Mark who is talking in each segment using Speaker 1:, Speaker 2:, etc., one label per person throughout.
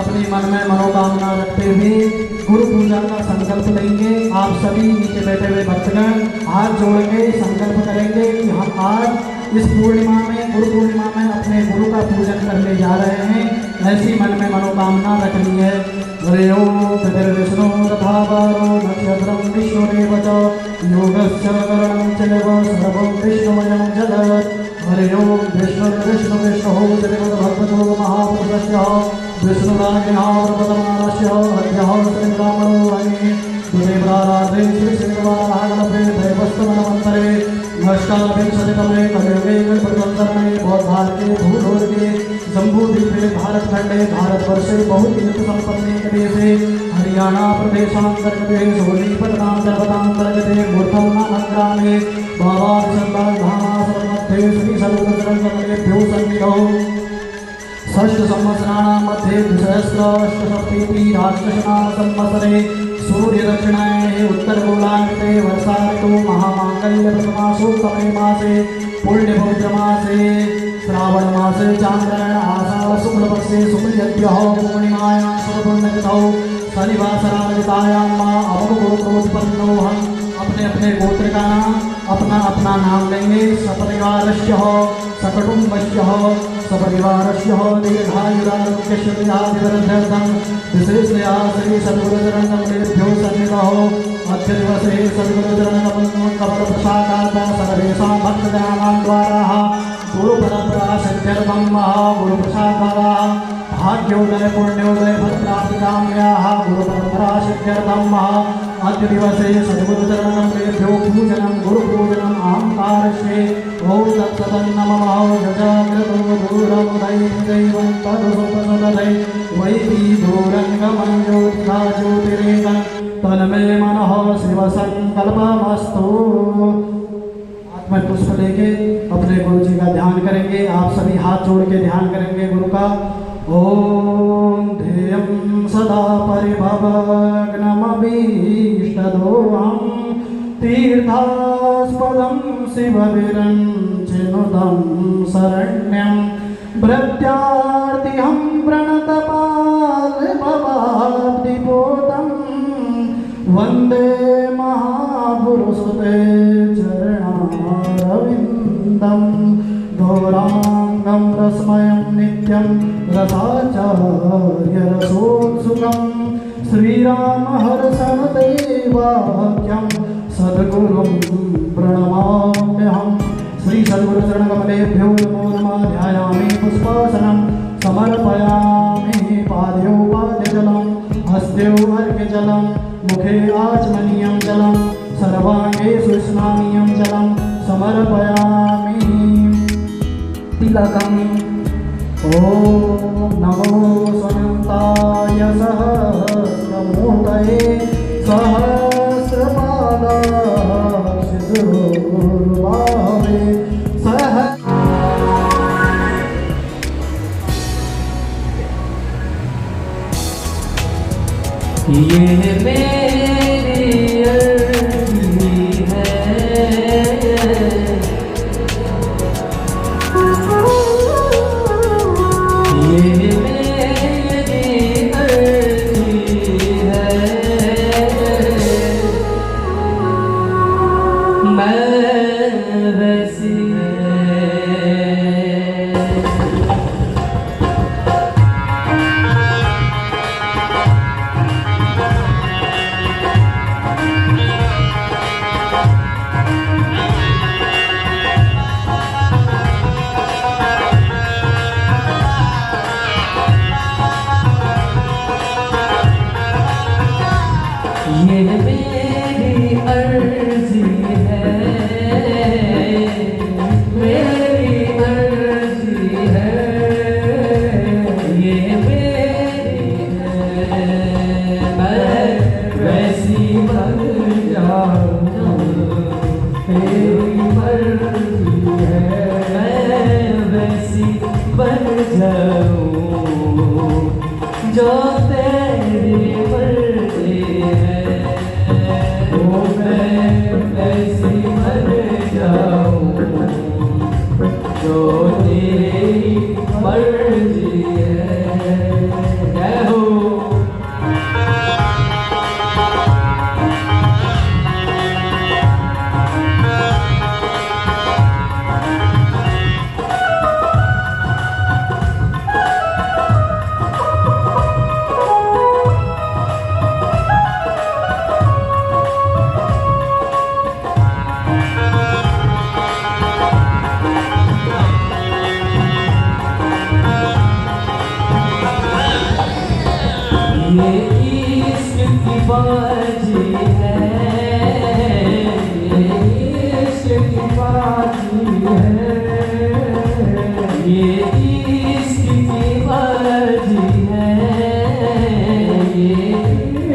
Speaker 1: अपनी मन में मनोकामना रखते हुए गुरु पूजा का संकल्प लेंगे। आप सभी नीचे बैठे हुए भक्तगण हाथ जोड़ के संकल्प करेंगे कि हम आज इस पूर्णिमा में, गुरु पूर्णिमा में अपने गुरु का पूजन करने जा रहे हैं। ऐसी मन में मनोकामना रखनी है। हरे ओम विष्णु तथा बारो नक्षत्रम विष्णुरेव च योगस्य करणं चैव सर्वं विष्णुमयं जगत्। हरे ओम विष्णु विष्णु विष्णु जगद्भगवतो महापुरुषस्य विष्णुराज्ञावरपदमानस्य अद्यः श्रीब्राह्मणो हरि देवराराधे श्रीश्रीवारागणपे दैवस्तमनमन्तरे नष्टाविंशतितमे कलियुगे कल्पवत्सरणे बौद्धार्के भूलोके जम्बूद्वीपे भारतखंडे भारतवर्षे बहुतीर्थ संपन्ने देशे हरियाणा प्रदेशान्तर्गते सोनीपतनां जनपदान्तर्गते मूर्धं नामक ग्रामे बाबा विशम्बरधामाश्रममध्ये श्रीशैलगुरुचरणकमलेभ्यो सन्निधौ षष्ठ संवत्सराणां मध्ये द्विसहस्राष्टसप्ततिः राजनाम संवत्सरे सूर्य दक्षिणायने उत्तरगोलार्धे वर्षा ऋतु महामांगल्य प्रथमासोत्तमे मासे पुण्यपवित्रमासे श्रावण मासे चांद्रायण आषाढ़ शुक्ल पक्षे शुक्लयज्ञः पूर्णिमायां सर्वपुण्यतिथौ शनिवासरादितायां मां अवगोत्रोत्पन्नो हम अपने अपने गोत्र का नाम अपना अपना नाम लेंगे। सपरिवारस्य सकुटुम्बस्य सपरिवारस्य दीर्घायुरारोग्यश्रीयादिवृद्ध्यर्थं विशेषतया श्री सद्गुरुचरणकमलेभ्यो सन्निधौ अद्य दिवसे सद्गुरुचरणकमलप्रसादात् सर्वेषां भक्तजनानां द्वारा गुरुपरम्परा सिद्ध्यर्थं गुरुप्रसादद्वारा भाग्योदय पुण्योदय फलप्राप्तिकाम्याः गुरुपरम्परा सिद्ध्यर्थं अद्य दिवसे सद्गुरुचरणकमलेभ्यो पूजनं गुरुपूजनम् आंकारश्रे ॐ तत्सदन्नमः यजाग्रतो दूरमुदैवं तदुपसदधै वैति दूरङ्गमं ज्योतिषा ज्योतिरेकं तन्मे मनः शिवसङ्कल्पमस्तु। आत्मा पुष्प लेके अपने गुरु जी का ध्यान करेंगे। आप सभी हाथ जोड़ के ध्यान करेंगे गुरु का। ओम ध्येयं सदा परिभवग्नमभीष्टदोहं तीर्थास्पदं शिवविरञ्चिनुदं शरण्यं भृत्यार्तिहं प्रणतपालभवाब्धिपोतं वन्दे महापुरुषते चरणारविन्दं गौराङ्गं रसमयं नित्यं रसाचार्यरसोत्सुकं श्रीरामहर्षणदेवाख्यं सद्गुरुं प्रणमाम्यहं। श्री सद्गुरुचरणकमलेभ्यो नमो नमः। ध्यायामि पुष्पासनं समर्पयामि पादयोः पाद्यजलं हस्तयोः अर्घ्यजलं मुखे आचमनीयं जलं सर्वाङ्गे स्नानीयं जलं समर्पयामि तिलकम्। ॐ नमो स्वनन्ताय सहस्रमूर्तये सहस्रपादाक्षिसुर्भावे सह ये मेरी अर्जी है
Speaker 2: ये मेरी अर्जी है, मेरी अर्जी है, ये मेरी है। मैं वैसी बन जाऊं, तेरी मर्जी है। मैं वैसी बन जाऊं जो तेरी मर्जी है। ओ मैं वैसी बन जाऊं जो तेरी मर्जी है। जय हो। ये इश्क की बाजी है, ये इश्क की बाजी है, ये इश्क की बाजी है, ये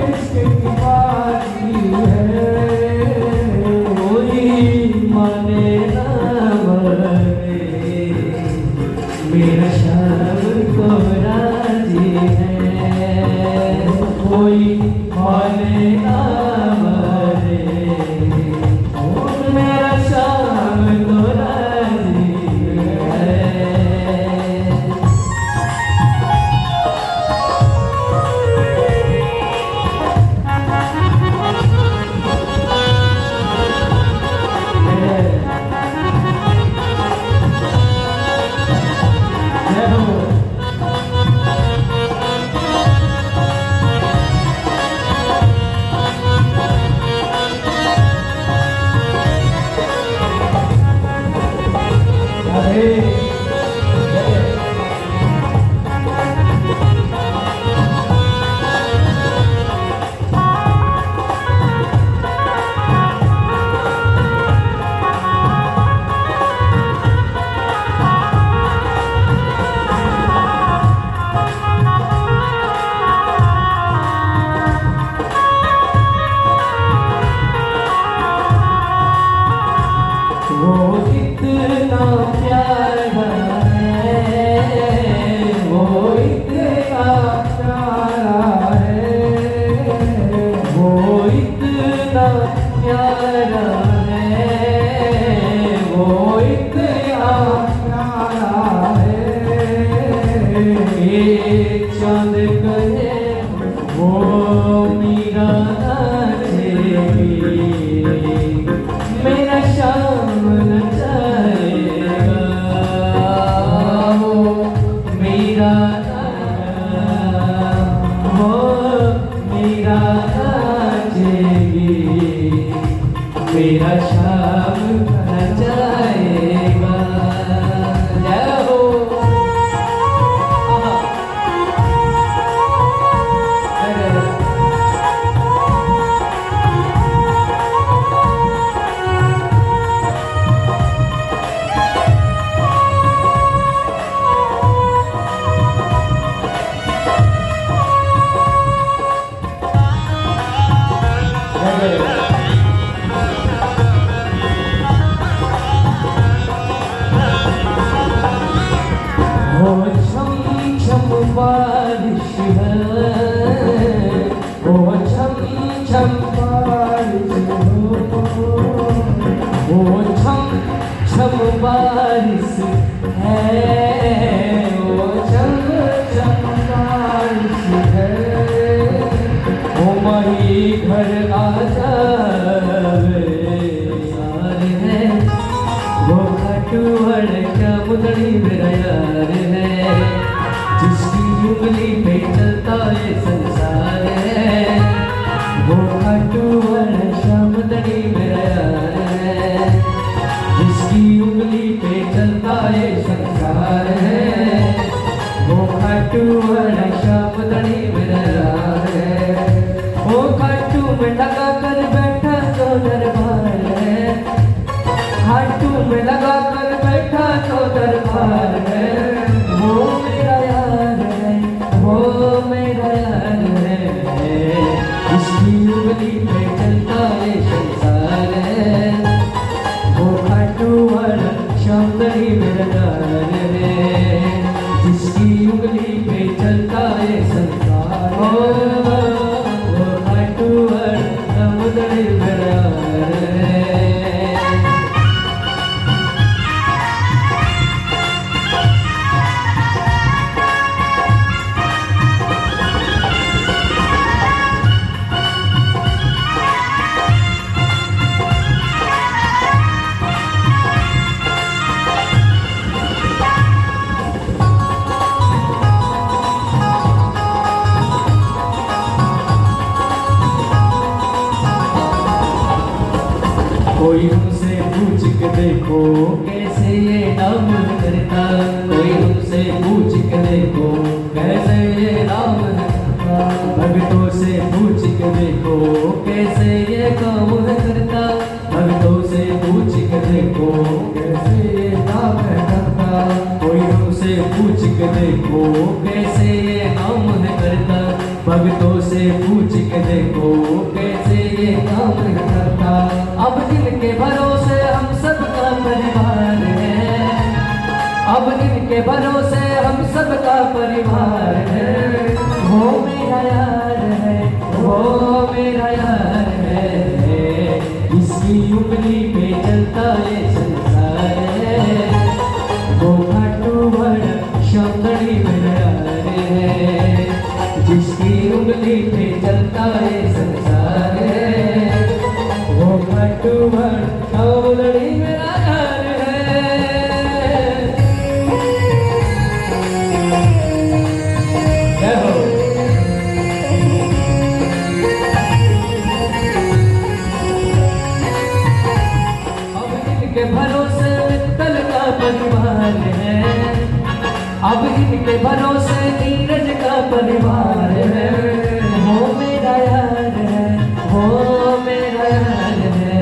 Speaker 2: इश्क की बाजी है। कोई माने ना माने मेरा शाम को राजी है। कोई माने ना माने मेरा शाम तो राजी है। जय हो। वो इतना प्यारा है, वो इतना प्यारा है, वो इतना प्यारा है, वो इतना प्यारा है। एक चांद कहे वो मीरा नाचेगी, मेरा शाम नचाएगा। वो मेरा नाचेगी, मेरा शाम नचाएगा। जय हो। वो छम छम बारिश है, वो छम छम बारिश हो, वो छम छम बारिश है, वो छम छम बारिश है। वो मही घर आ जावे यार है, वो खटुअर का मुदड़ी मेरा यार है, जिसकी उंगली पे चलता ये संसार है। वो खटुअर का मुदड़ी मेरा यार है, जिसकी उंगली पे चलता ये संसार है। वो खटुअर का मुदड़ी मेरा यार है। वो खटू में यार है, इसकी उंगली पे चलता है संसार है, वो खाटू वाला शौंदरी मेरा यार है, जिसकी उंगली पे चलता है संसार, वो खाटू वाला शौंदरी मेरा यार है। कोई हमसे पूछ के देखो कैसे ये नाम करता, कोई हमसे पूछ के देखो कैसे ये नाम करता, भक्तों से पूछ के देखो कैसे ये काम करता, भक्तों से पूछ के देखो कैसे ये नाम करता, कोई हमसे पूछ के देखो कैसे ये काम करता, भक्तों से पूछ के देखो कैसे ये काम करता। अब इनके भरोसे हम सबका परिवार है, अब इनके भरोसे हम सबका परिवार है, वो मेरा यार है, वो मेरा यार है, इसकी उंगली पे चलता है संसार है, वो खाटू वाला शौंदरी मेरा यार है, जिसकी उंगली पे चलता है संसार है, वो खाटू वाला शौंदरी मेरा यार है। जय हो। अब इनके भरोसे मित्तल का परिवार है, अब इनके भरोसे नीरज का परिवार है, वो मेरा यार है, वो मेरा यार है,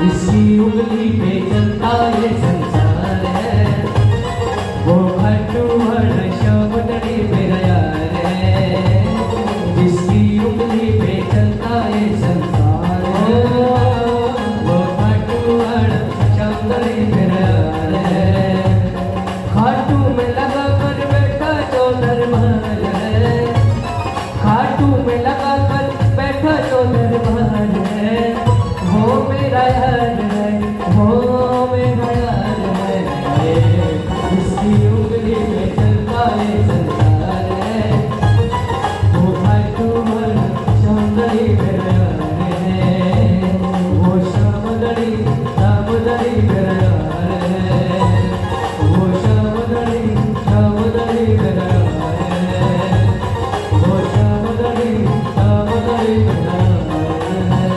Speaker 2: इसकी उंगली पे चलता है संसार है, वो खाटू वाला शौंदरी मेरा यार है, जिसकी उंगली पे चलता है संसार है, वो खाटू वाला शौंदरी मेरा यार है। खाटू में लगा कर बैठा जो दरबार है, खाटू में लगा कर बैठा जो दरबार है, वो मेरा यार है, वो मेरा यार है, इसकी उंगली में चलता है संसार है, वो खाटू वाला शौंदरी मेरा यार है, वो शौंदरी शौंदरी मेरा यार है, वो शौंदरी शौंदरी मेरा यार है, वो शौंदरी शौंदरी मेरा यार है।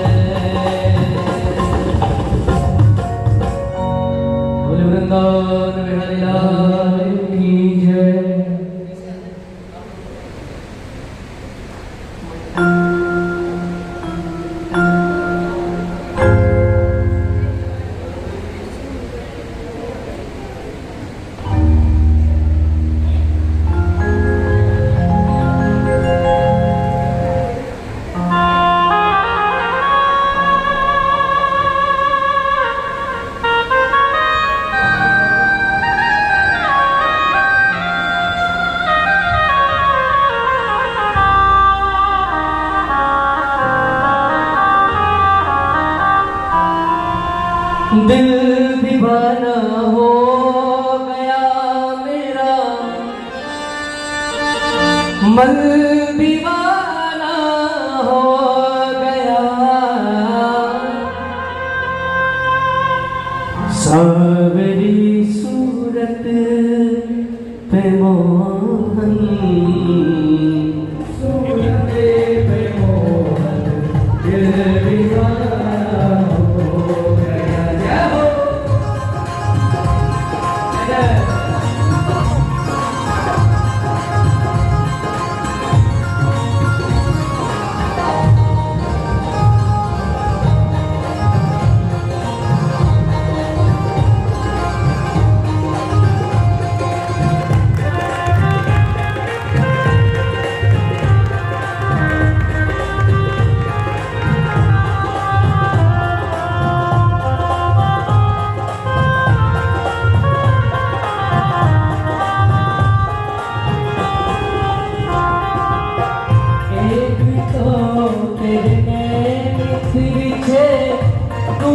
Speaker 2: बोले वृंदावन बिहारी लाल की जय। दिल दीवाना हो गया मेरा, मन दीवाना हो गया, सावरी सूरत पे मोहन, सूरत पे मोहन, दिल दीवाना हो गया। जय हो।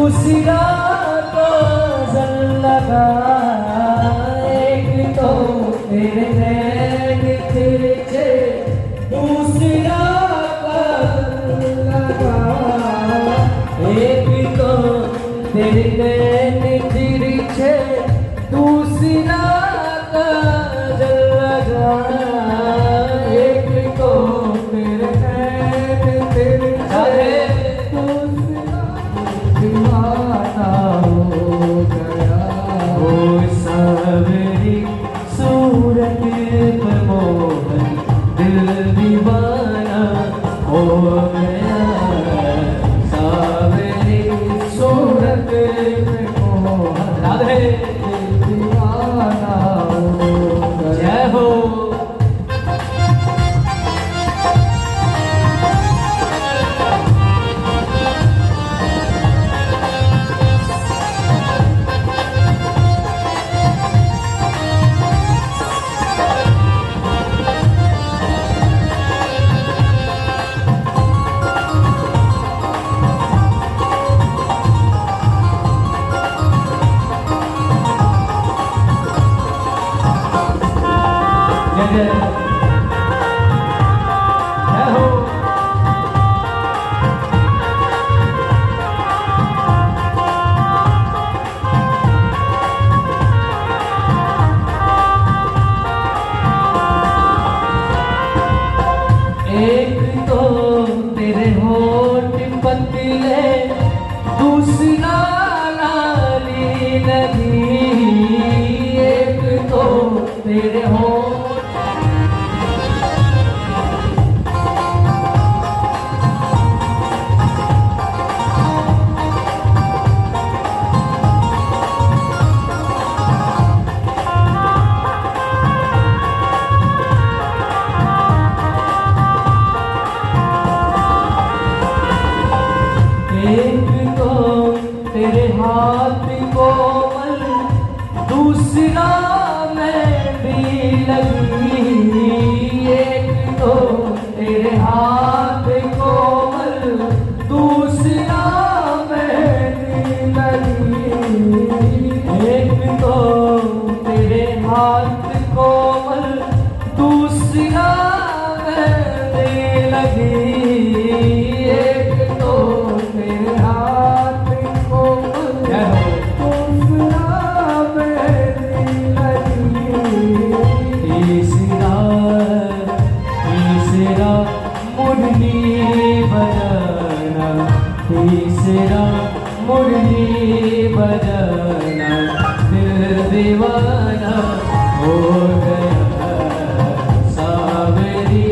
Speaker 2: दूसरा काजल लगा, एक तो तेरे नैन तिरछे, दूसरा काजल लगा, एक तो तेरे नैन तिरछे, दूसरा काजल लगा, एक तो तेरे नैन तिरछे, दूसरा दीवाना हो गया। ओ सावरी सूरत पे मोहन दिल दीवाना हो गया, सावरी सूरत पे मोहन राधे दिल दीवाना हो गया। जय हो। जय हो। एक तो तेरे होठ पतले, दूसरा लाली नदी, एक तो तेरे होठ एक तो तेरे हाथ कोमल, दूसरा मेहंदी लगी, एक तो तेरे हाथ कोमल, दूसरा मेहंदी लगी, एक तो तेरे हाथ कोमल, दूसरा मेहंदी लगी, एक तो तेरे हाथ कोमल, दूसरा मेहंदी लगी, तीसरा तीसरा मुरली बजाना, तीसरा मुरली बजाना, दिल दीवाना हो गया, सावरी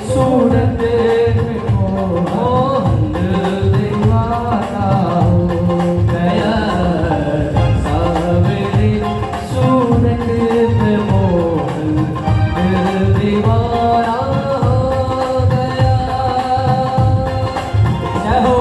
Speaker 2: सूरत पे मोहन दिल दीवाना हो गया, सावरी सूरत पे मोहन दिल दीवाना हो गया। जय हो।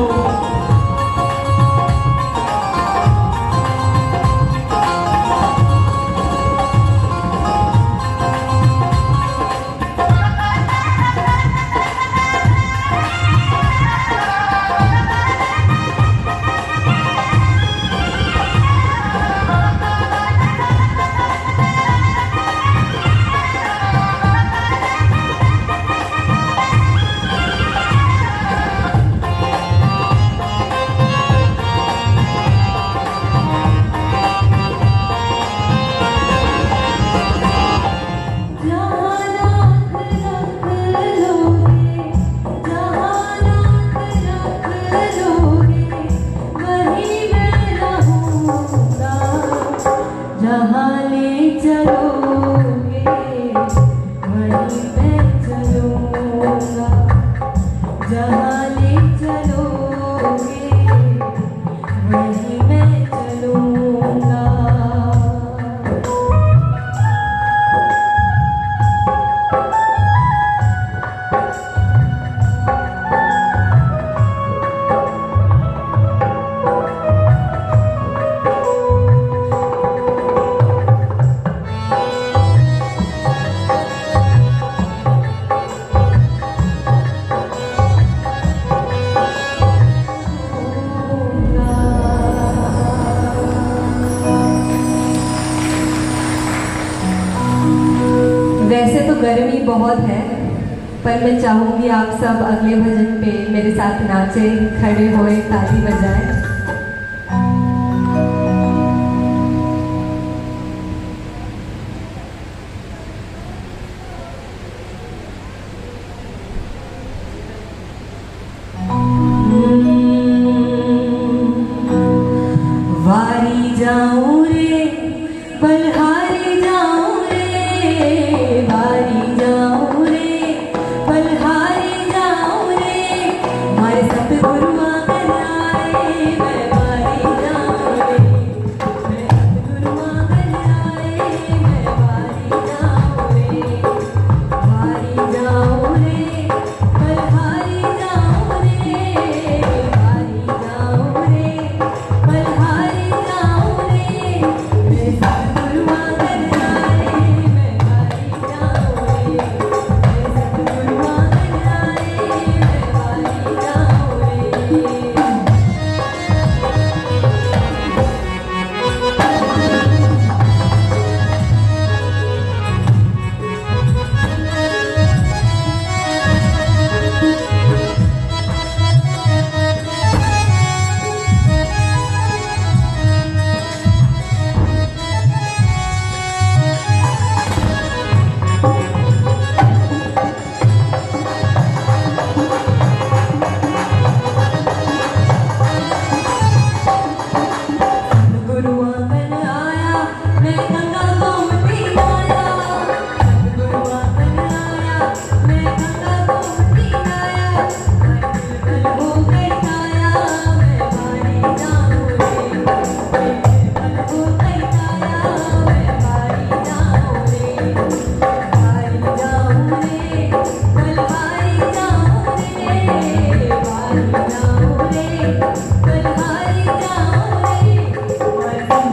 Speaker 3: बहुत है, पर मैं चाहूँगी आप सब अगले भजन पे मेरे साथ नाचें, खड़े होए, ताली बजाएं। वारी जाऊं रे, बलहारी जाऊं रे, वारी जाऊं रे, बलहारी जाऊं रे, मारे सतगुरु आंगन आए, मैं वारी जाऊं रे, मैं सतगुरु आंगन आए, मैं वारी जाऊं रे, वारी जाऊं रे, बलहारी जाऊं रे, वारी जाऊं रे, बलहारी जाऊं रे, मैं सतगुरु आंगन आए, मैं वारी जाऊं रे, मैं सतगुरु आंगन आए, मैं वारी जाऊं रे। सतगुरु आंगन आया, मैं गंगा गोमती आया, सतगुरु आंगन आया, मैं गंगा गोमती आया, मैं दिल हो गई आया, मैं वारी जाऊं रे, मैं दिल हो गई आया, मैं वारी जाऊं रे, वारी जाऊं रे, बलहारी जाऊं रे, वारी जाऊं रे, बलहारी जाऊं रे, मैं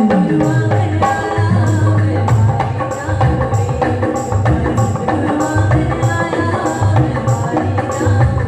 Speaker 3: सतगुरु आंगन आया, मैं वारी जाऊं रे, मैं सतगुरु आंगन आया, मैं वारी जाऊं रे।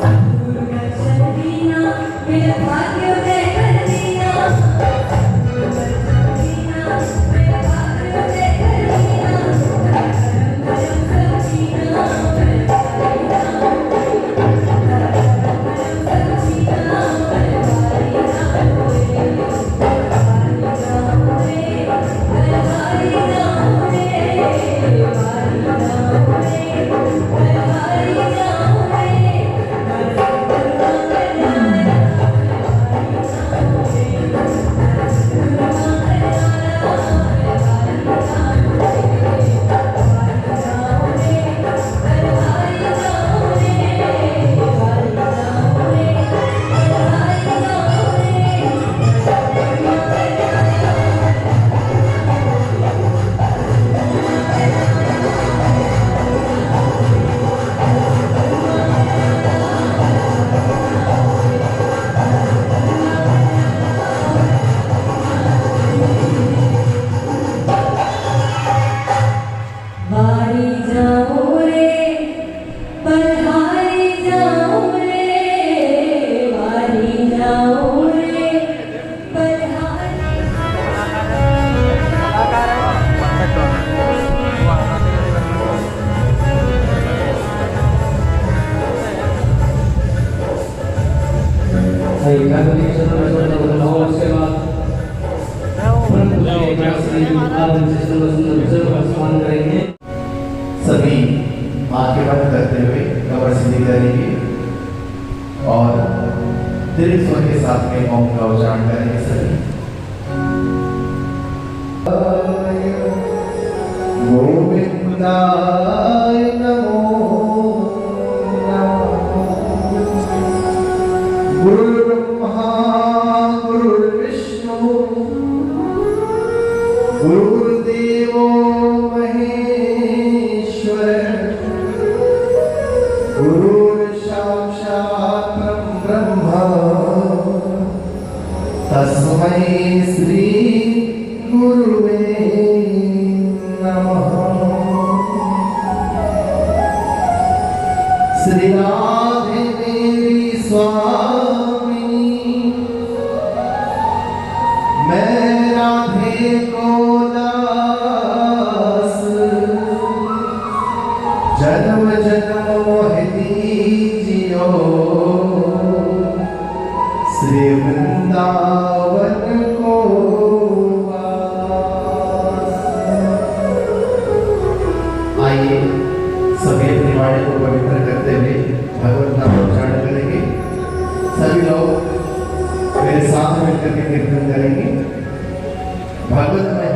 Speaker 3: सतगुरु दर्शन दिया, मेरा भाग्य उदय कर दिया, सतगुरु दर्शन दिया, मेरा भाग्य उदय कर दिया, धर्म धर्म सब जीना, मैं वारी जाऊं रे, धर्म धर्म सब जीना, मैं वारी जाऊं रे, वारी जाऊं रे, बलहारी जाऊं रे, वारी जाऊं रे, बलहारी जाऊं रे, मैं सतगुरु आंगन आया, मैं वारी जाऊं रे, मैं सतगुरु आंगन आया, मैं वारी जाऊं रे, वारी जाऊं रे, बलहारी जाऊं रे, वारी जाऊं रे, बलहारी जाऊं रे, मैं सतगुरु आंगन आया। वारी जाऊं रे, बलहारी जाऊं रे, वारी जाऊं रे, बलहारी।
Speaker 4: सभी आंखें बंद करते हुए कमर सीधी करेंगे और दीर्घ स्वर के साथ में ओम का उच्चारण करेंगे सभी। गोविंदाय नमो नमः। गुरुर्ब्रह्मा गुरुर्विष्णु गुरुर्देवो महेश्वर श्री राधे मेरी स्वामी, मैं राधे को दास, जन्म जन्म मोह दीजियो, श्री वृंदावन को वास। आइए सभी अपनी वाणी को पवित्र करते हुए भगवत नाम उच्चारण करेंगे। सभी लोग मेरे साथ मिलकर के कीर्तन करेंगे। भगवत में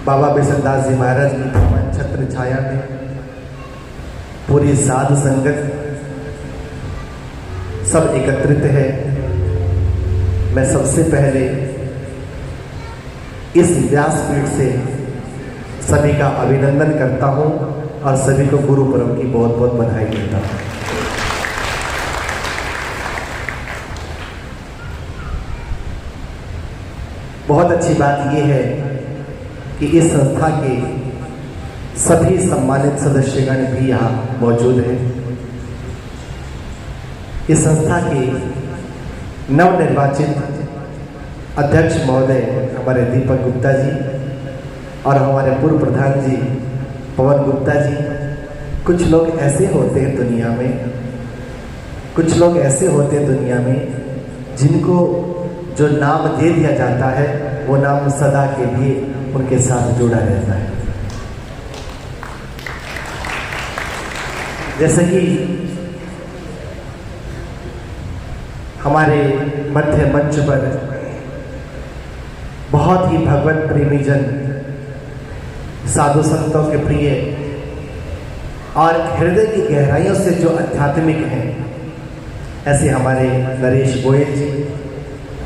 Speaker 4: बाबा बिसनदास जी महाराज की पावन छत्र छाया में पूरी साधु संगत सब एकत्रित है। मैं सबसे पहले इस व्यासपीठ से सभी का अभिनंदन करता हूं और सभी को गुरु पर्व की बहुत बहुत बधाई देता हूं। बहुत अच्छी बात यह है कि इस संस्था के सभी सम्मानित सदस्यगण भी यहाँ मौजूद हैं। इस संस्था के नवनिर्वाचित अध्यक्ष महोदय हमारे दीपक गुप्ता जी और हमारे पूर्व प्रधान जी पवन गुप्ता जी। कुछ लोग ऐसे होते हैं दुनिया में, जिनको जो नाम दे दिया जाता है वो नाम सदा के लिए उनके साथ जुड़ा रहता है। जैसे कि हमारे मध्य मंच पर बहुत ही भगवत प्रेमी जन, साधु संतों के प्रिय और हृदय की गहराइयों से जो आध्यात्मिक हैं, ऐसे हमारे नरेश गोयल जी,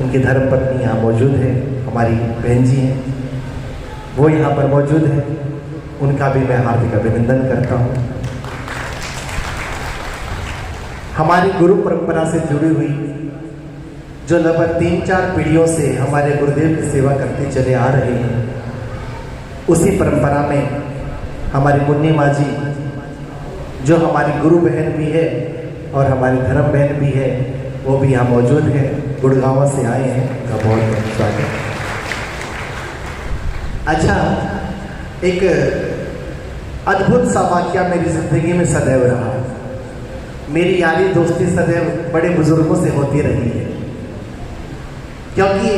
Speaker 4: उनकी धर्मपत्नी यहाँ मौजूद है, हमारी बहन जी हैं, वो यहाँ पर मौजूद है। उनका भी मैं हार्दिक अभिनंदन करता हूँ। हमारी गुरु परंपरा से जुड़ी हुई जो लगभग 3-4 पीढ़ियों से हमारे गुरुदेव की सेवा करते चले आ रहे हैं, उसी परंपरा में हमारी मुन्नी माँ जी जो हमारी गुरु बहन भी है और हमारी धर्म बहन भी है, वो भी यहाँ मौजूद है। गुड़गांव से आए हैं, उनका बहुत बहुत स्वागत। अच्छा, एक अद्भुत सा वाक़या मेरी ज़िंदगी में सदैव रहा। मेरी यारी दोस्ती सदैव बड़े बुजुर्गों से होती रही है, क्योंकि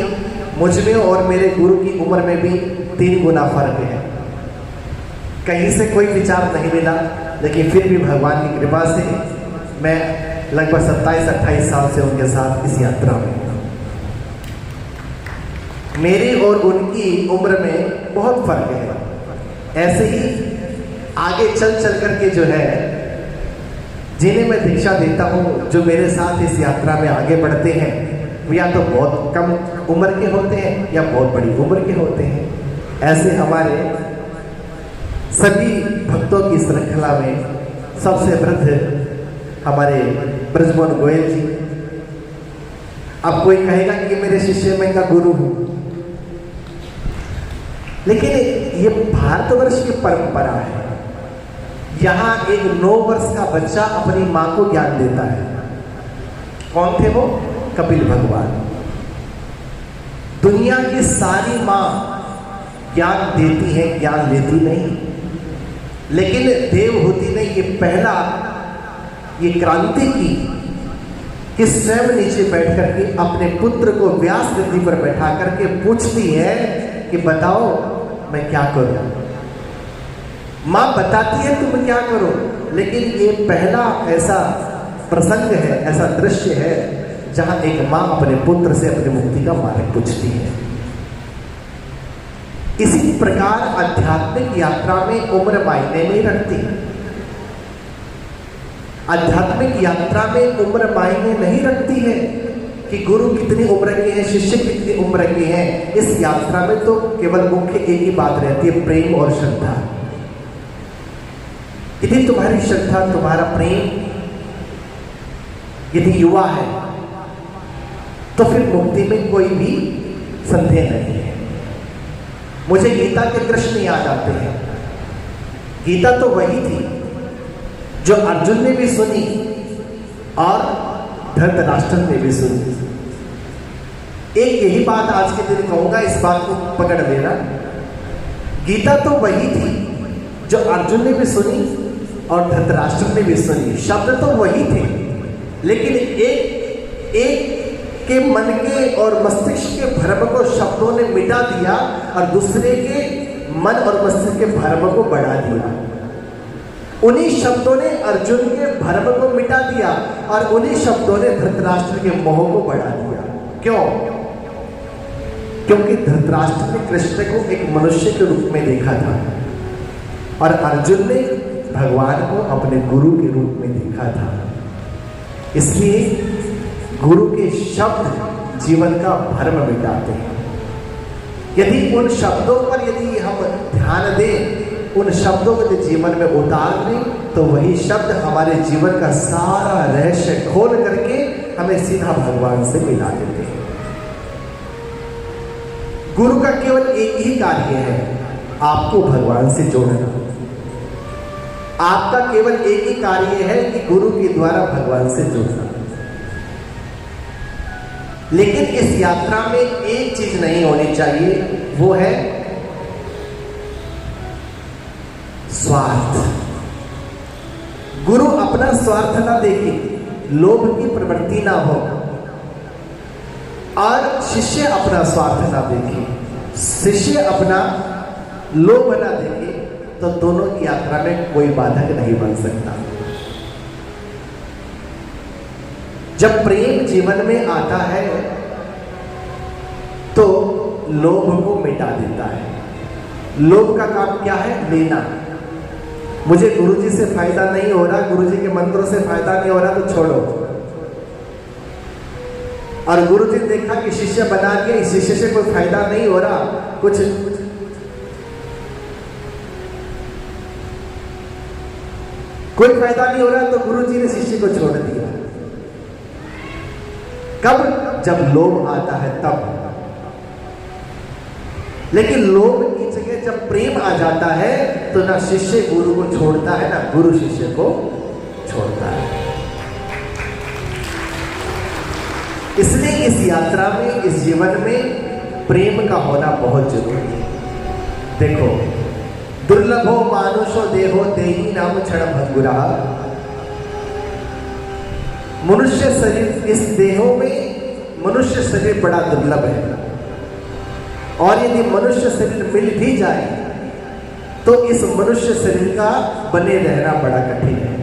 Speaker 4: मुझ में और मेरे गुरु की उम्र में भी 3 गुना फर्क है। कहीं से कोई विचार नहीं मिला, लेकिन फिर भी भगवान की कृपा से मैं लगभग 27-28 साल से उनके साथ इस यात्रा में। मेरी और उनकी उम्र में बहुत फर्क है। ऐसे ही आगे चल चल करके जो है जिन्हें मैं दीक्षा देता हूँ, जो मेरे साथ इस यात्रा में आगे बढ़ते हैं, वो या तो बहुत कम उम्र के होते हैं या बहुत बड़ी उम्र के होते हैं। ऐसे हमारे सभी भक्तों की श्रृंखला में सबसे वृद्ध हमारे ब्रजमोहन गोयल जी। अब कोई कहेगा कि मेरे शिष्य में का गुरु हूं, लेकिन ये भारतवर्ष की परंपरा है। यहां एक 9 वर्ष का बच्चा अपनी मां को ज्ञान देता है। कौन थे वो? कपिल भगवान। दुनिया की सारी मां ज्ञान देती है, ज्ञान लेती नहीं, लेकिन देवहूति ने ये पहला ये क्रांति की कि स्वयं नीचे बैठ करके अपने पुत्र को व्यास गद्दी पर बैठा करके पूछती है कि बताओ मैं क्या करूं। मां बताती है तुम क्या करो, लेकिन ये पहला ऐसा प्रसंग है, ऐसा दृश्य है जहां एक मां अपने पुत्र से अपनी मुक्ति का मार्ग पूछती है। इसी प्रकार आध्यात्मिक यात्रा में उम्र मायने नहीं रखती। आध्यात्मिक यात्रा में उम्र मायने नहीं रखती है कि गुरु कितनी उम्र के हैं, शिष्य कितनी उम्र के हैं। इस यात्रा में तो केवल मुख्य एक ही बात रहती है, प्रेम और श्रद्धा। यदि तुम्हारी श्रद्धा, तुम्हारा प्रेम यदि युवा है तो फिर मुक्ति में कोई भी संदेह नहीं है। मुझे गीता के कृष्ण याद आते हैं। गीता तो वही थी जो अर्जुन ने भी सुनी और धृतराष्ट्र ने भी सुनी। एक यही बात आज के दिन कहूंगा, इस बात को पकड़ लेना। गीता तो वही थी जो अर्जुन ने भी सुनी और धृतराष्ट्र ने भी सुनी। शब्द तो वही थे, लेकिन एक के मन के और मस्तिष्क के भ्रम को शब्दों ने मिटा दिया और दूसरे के मन और मस्तिष्क के भ्रम को बढ़ा दिया। उन्हीं शब्दों ने अर्जुन के भ्रम को मिटा दिया और उन्हीं शब्दों ने धृतराष्ट्र के मोह को बढ़ा दिया। क्यों? क्योंकि धृतराष्ट्र ने कृष्ण को एक मनुष्य के रूप में देखा था और अर्जुन ने भगवान को अपने गुरु के रूप में देखा था। इसलिए गुरु के शब्द जीवन का भ्रम मिटाते हैं। यदि उन शब्दों पर यदि हम ध्यान दें, उन शब्दों को जीवन में उतार लें, तो वही शब्द हमारे जीवन का सारा रहस्य खोल करके हमें सीधा भगवान से मिला देते हैं। गुरु का केवल एक ही कार्य है, आपको भगवान से जोड़ना। आपका केवल एक ही कार्य है कि गुरु के द्वारा भगवान से जुड़ना। लेकिन इस यात्रा में एक चीज नहीं होनी चाहिए, वो है स्वार्थ। गुरु अपना स्वार्थ ना देखे, लोभ की प्रवृत्ति ना हो, और शिष्य अपना स्वार्थ ना देखे, शिष्य अपना लोभ ना देखे, तो दोनों की यात्रा में कोई बाधक नहीं बन सकता। जब प्रेम जीवन में आता है तो लोभ को मिटा देता है। लोभ का काम क्या है? लेना। मुझे गुरुजी से फायदा नहीं हो रहा, गुरुजी के मंत्रों से फायदा नहीं हो रहा, तो छोड़ो। और गुरुजी ने देखा कि शिष्य बना दिया, इस शिष्य से कोई फायदा नहीं हो रहा, कुछ कोई फायदा नहीं हो रहा, तो गुरुजी ने शिष्य को छोड़ दिया। कब? जब लोभ आता है तब। लेकिन लोभ की जगह जब प्रेम आ जाता है तो ना शिष्य गुरु को छोड़ता है, ना गुरु शिष्य को छोड़ता है। इसलिए इस यात्रा में, इस जीवन में प्रेम का होना बहुत जरूरी है। देखो, दुर्लभो मानुषो देहो देही नाम क्षण भंगुरा। मनुष्य शरीर, इस देहों में मनुष्य शरीर बड़ा दुर्लभ है, और यदि मनुष्य शरीर मिल भी जाए तो इस मनुष्य शरीर का बने रहना बड़ा कठिन है।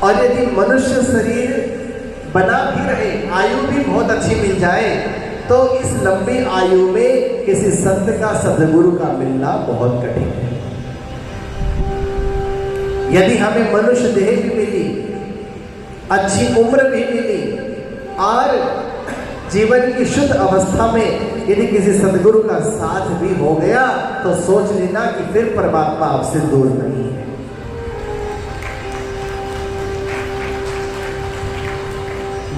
Speaker 4: और यदि मनुष्य शरीर बना भी रहे, आयु भी बहुत अच्छी मिल जाए, तो इस लंबी आयु में किसी संत का, सद्गुरु का मिलना बहुत कठिन है। यदि हमें मनुष्य देह भी मिली, अच्छी उम्र भी मिली और जीवन की शुद्ध अवस्था में यदि किसी सदगुरु का साथ भी हो गया तो सोच लेना कि फिर परमात्मा आपसे दूर नहीं है।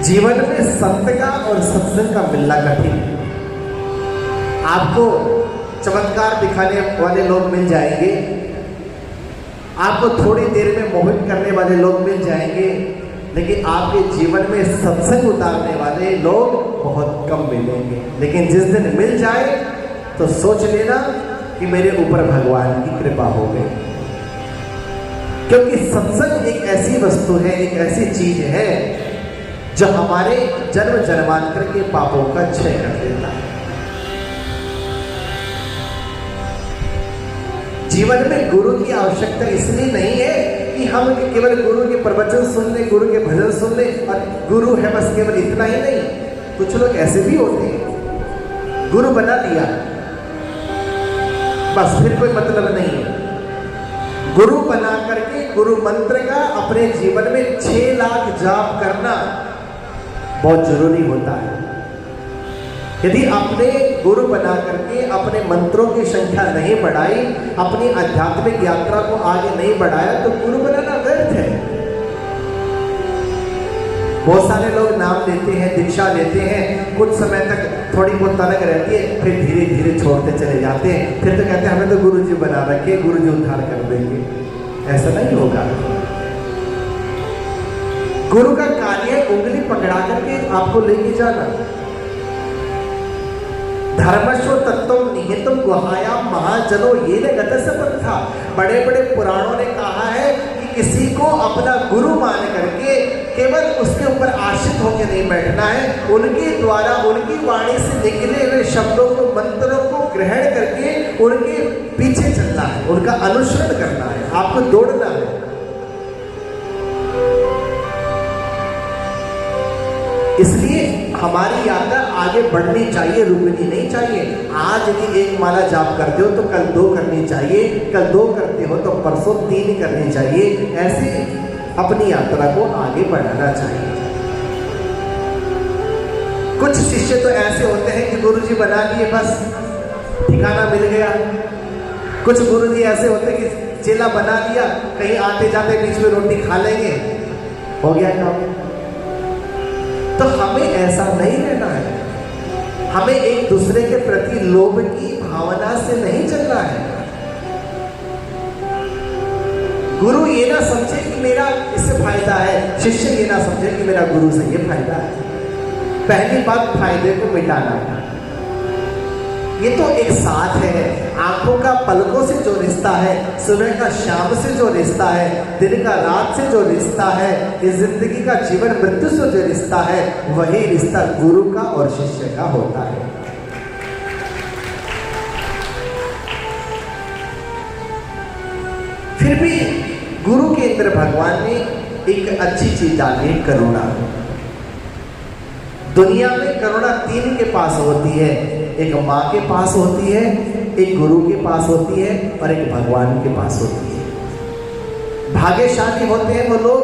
Speaker 4: जीवन में संत का और सत्संग का मिलना कठिन है। आपको चमत्कार दिखाने वाले लोग मिल जाएंगे, आपको थोड़ी देर में मोहित करने वाले लोग मिल जाएंगे, लेकिन आपके जीवन में सत्संग उतारने वाले लोग बहुत कम मिलेंगे। लेकिन जिस दिन मिल जाए तो सोच लेना कि मेरे ऊपर भगवान की कृपा हो गई, क्योंकि सत्संग एक ऐसी वस्तु है, एक ऐसी चीज है जो हमारे जन्म जन्मांतर के पापों का क्षय कर देता है। जीवन में गुरु की आवश्यकता इसलिए नहीं है कि हम केवल गुरु के प्रवचन सुन लें, गुरु के भजन सुन लें और गुरु है बस केवल इतना ही नहीं। कुछ लोग ऐसे भी होते हैं, गुरु बना दिया बस फिर कोई मतलब नहीं है। गुरु बना करके गुरु मंत्र का अपने जीवन में 6 लाख जाप करना बहुत जरूरी होता है। यदि आपने गुरु बना करके अपने मंत्रों की संख्या नहीं बढ़ाई, अपनी आध्यात्मिक यात्रा को आगे नहीं बढ़ाया तो गुरु बनाना व्यर्थ है। बहुत सारे लोग नाम लेते हैं, दीक्षा लेते हैं, कुछ समय तक थोड़ी बहुत तनक रहती है, फिर धीरे धीरे छोड़ते चले जाते हैं। फिर तो कहते हैं हमें तो गुरु जी बना रखे, गुरु जी उद्धार कर देंगे। ऐसा नहीं होगा। गुरु का कार्य उंगली पकड़ा करके आपको लेके जाना। धर्मस्व तत्व निहितम गुहायाम महाजनो ये न गतस्य पंथा। बड़े बड़े पुराणों ने कहा है कि किसी को अपना गुरु मान करके केवल उसके ऊपर आश्रित होकर नहीं बैठना है, उनके द्वारा उनकी वाणी से निकले हुए शब्दों को, मंत्रों को ग्रहण करके उनके पीछे चलना है, उनका अनुसरण करना है, आपको दौड़ना है। इसलिए हमारी यात्रा आगे बढ़नी चाहिए, रुकनी नहीं चाहिए। आज यदि एक माला जाप करते हो तो कल 2 करनी चाहिए, कल 2 करते हो तो परसों 3 करनी चाहिए। ऐसे अपनी यात्रा को आगे बढ़ाना चाहिए। कुछ शिष्य तो ऐसे होते हैं कि गुरुजी बना लिए बस ठिकाना मिल गया। कुछ गुरुजी ऐसे होते हैं कि चेला बना लिया, कहीं आते जाते बीच में रोटी खा लेंगे, हो गया काम। तो हमें ऐसा नहीं रहना है। हमें एक दूसरे के प्रति लोभ की भावना से नहीं चलना है। गुरु ये ना समझे कि मेरा इससे फायदा है, शिष्य ये ना समझे कि मेरा गुरु से ये फायदा है। पहली बात फायदे को मिटाना है। ये तो एक साथ है। आंखों का पलकों से जो रिश्ता है, सुबह का शाम से जो रिश्ता है, दिन का रात से जो रिश्ता है, इस जिंदगी का जीवन मृत्यु से जो रिश्ता है, वही रिश्ता गुरु का और शिष्य का होता है। फिर भी गुरु के अंदर भगवान ने एक अच्छी चीज डाली है, करुणा। दुनिया में करुणा 3 के पास होती है। एक माँ के पास होती है, एक गुरु के पास होती है और एक भगवान के पास होती है। भाग्यशाली होते हैं वो लोग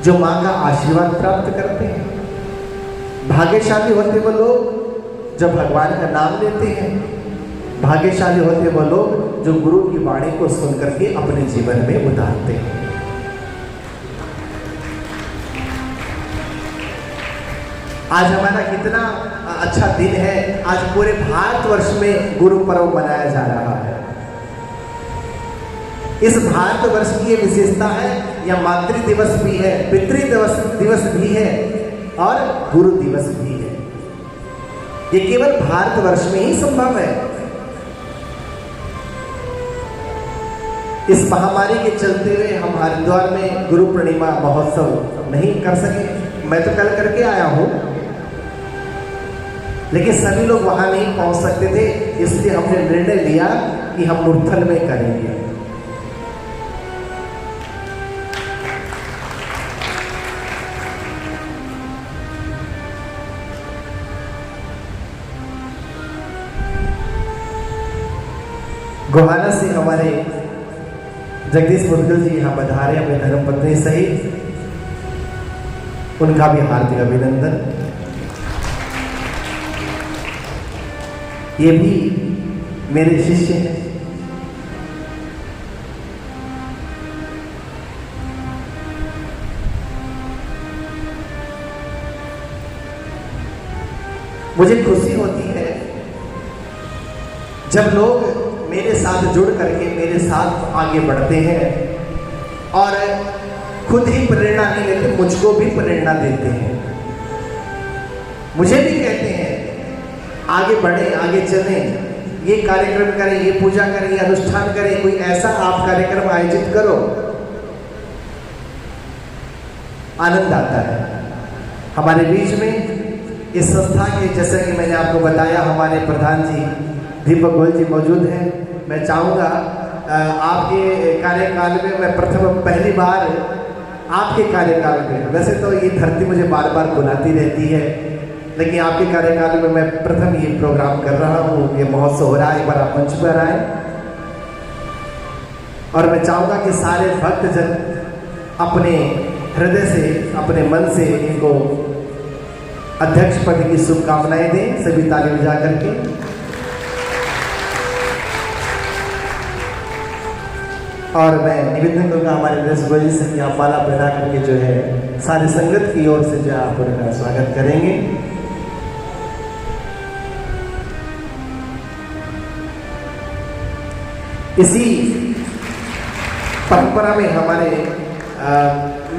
Speaker 4: जो माँ का आशीर्वाद प्राप्त करते हैं। भाग्यशाली होते वो लोग जो भगवान का नाम लेते हैं। भाग्यशाली होते वो लोग जो गुरु की वाणी को सुन करके अपने जीवन में उतारते हैं। आज हमारा कितना अच्छा दिन है। आज पूरे भारतवर्ष में गुरु पर्व मनाया जा रहा है। इस भारतवर्ष की ये विशेषता है, यह मातृ दिवस भी है, पितृ दिवस भी है और गुरु दिवस भी है। ये केवल भारतवर्ष में ही संभव है। इस महामारी के चलते हुए हम हरिद्वार में गुरु पूर्णिमा महोत्सव नहीं कर सके। मैं तो कल करके आया हूं, लेकिन सभी लोग वहां नहीं पहुंच सकते थे, इसलिए हमने निर्णय लिया कि हम मुरथल में करेंगे। गोहाना से हमारे जगदीश मुदगल जी यहाँ पधारे अपने धर्मपत्नी सहित, उनका भी हार्दिक अभिनंदन। ये भी मेरे शिष्य हैं। मुझे खुशी होती है जब लोग मेरे साथ जुड़ करके मेरे साथ आगे बढ़ते हैं और खुद ही प्रेरणा नहीं लेते, मुझको भी प्रेरणा देते हैं। मुझे भी कहते हैं आगे बढ़े, आगे चलें, ये कार्यक्रम करें, ये पूजा करें, ये अनुष्ठान करें, कोई ऐसा आप कार्यक्रम आयोजित करो। आनंद आता है। हमारे बीच में इस संस्था के, जैसा कि मैंने आपको बताया, हमारे प्रधान जी दीपक गोयल जी मौजूद हैं। मैं चाहूँगा आपके कार्यकाल में मैं पहली बार आपके कार्यकाल में, वैसे तो ये धरती मुझे बार बार बुलाती रहती है, लेकिन आपके कार्यकाल में मैं प्रथम ये प्रोग्राम कर रहा हूँ। ये महोत्सव हो रहा है, एक बार आप मंच पर आए। और मैं चाहूँगा कि सारे भक्तजन अपने हृदय से, अपने मन से इनको अध्यक्ष पद की शुभकामनाएं दें, सभी ताली बजा करके। और मैं निवेदन करूँगा हमारे नरेश गोयल से कि आप माला पहना करके जो है सारी संगत की ओर से जो आप उनका स्वागत करेंगे। इसी परंपरा में हमारे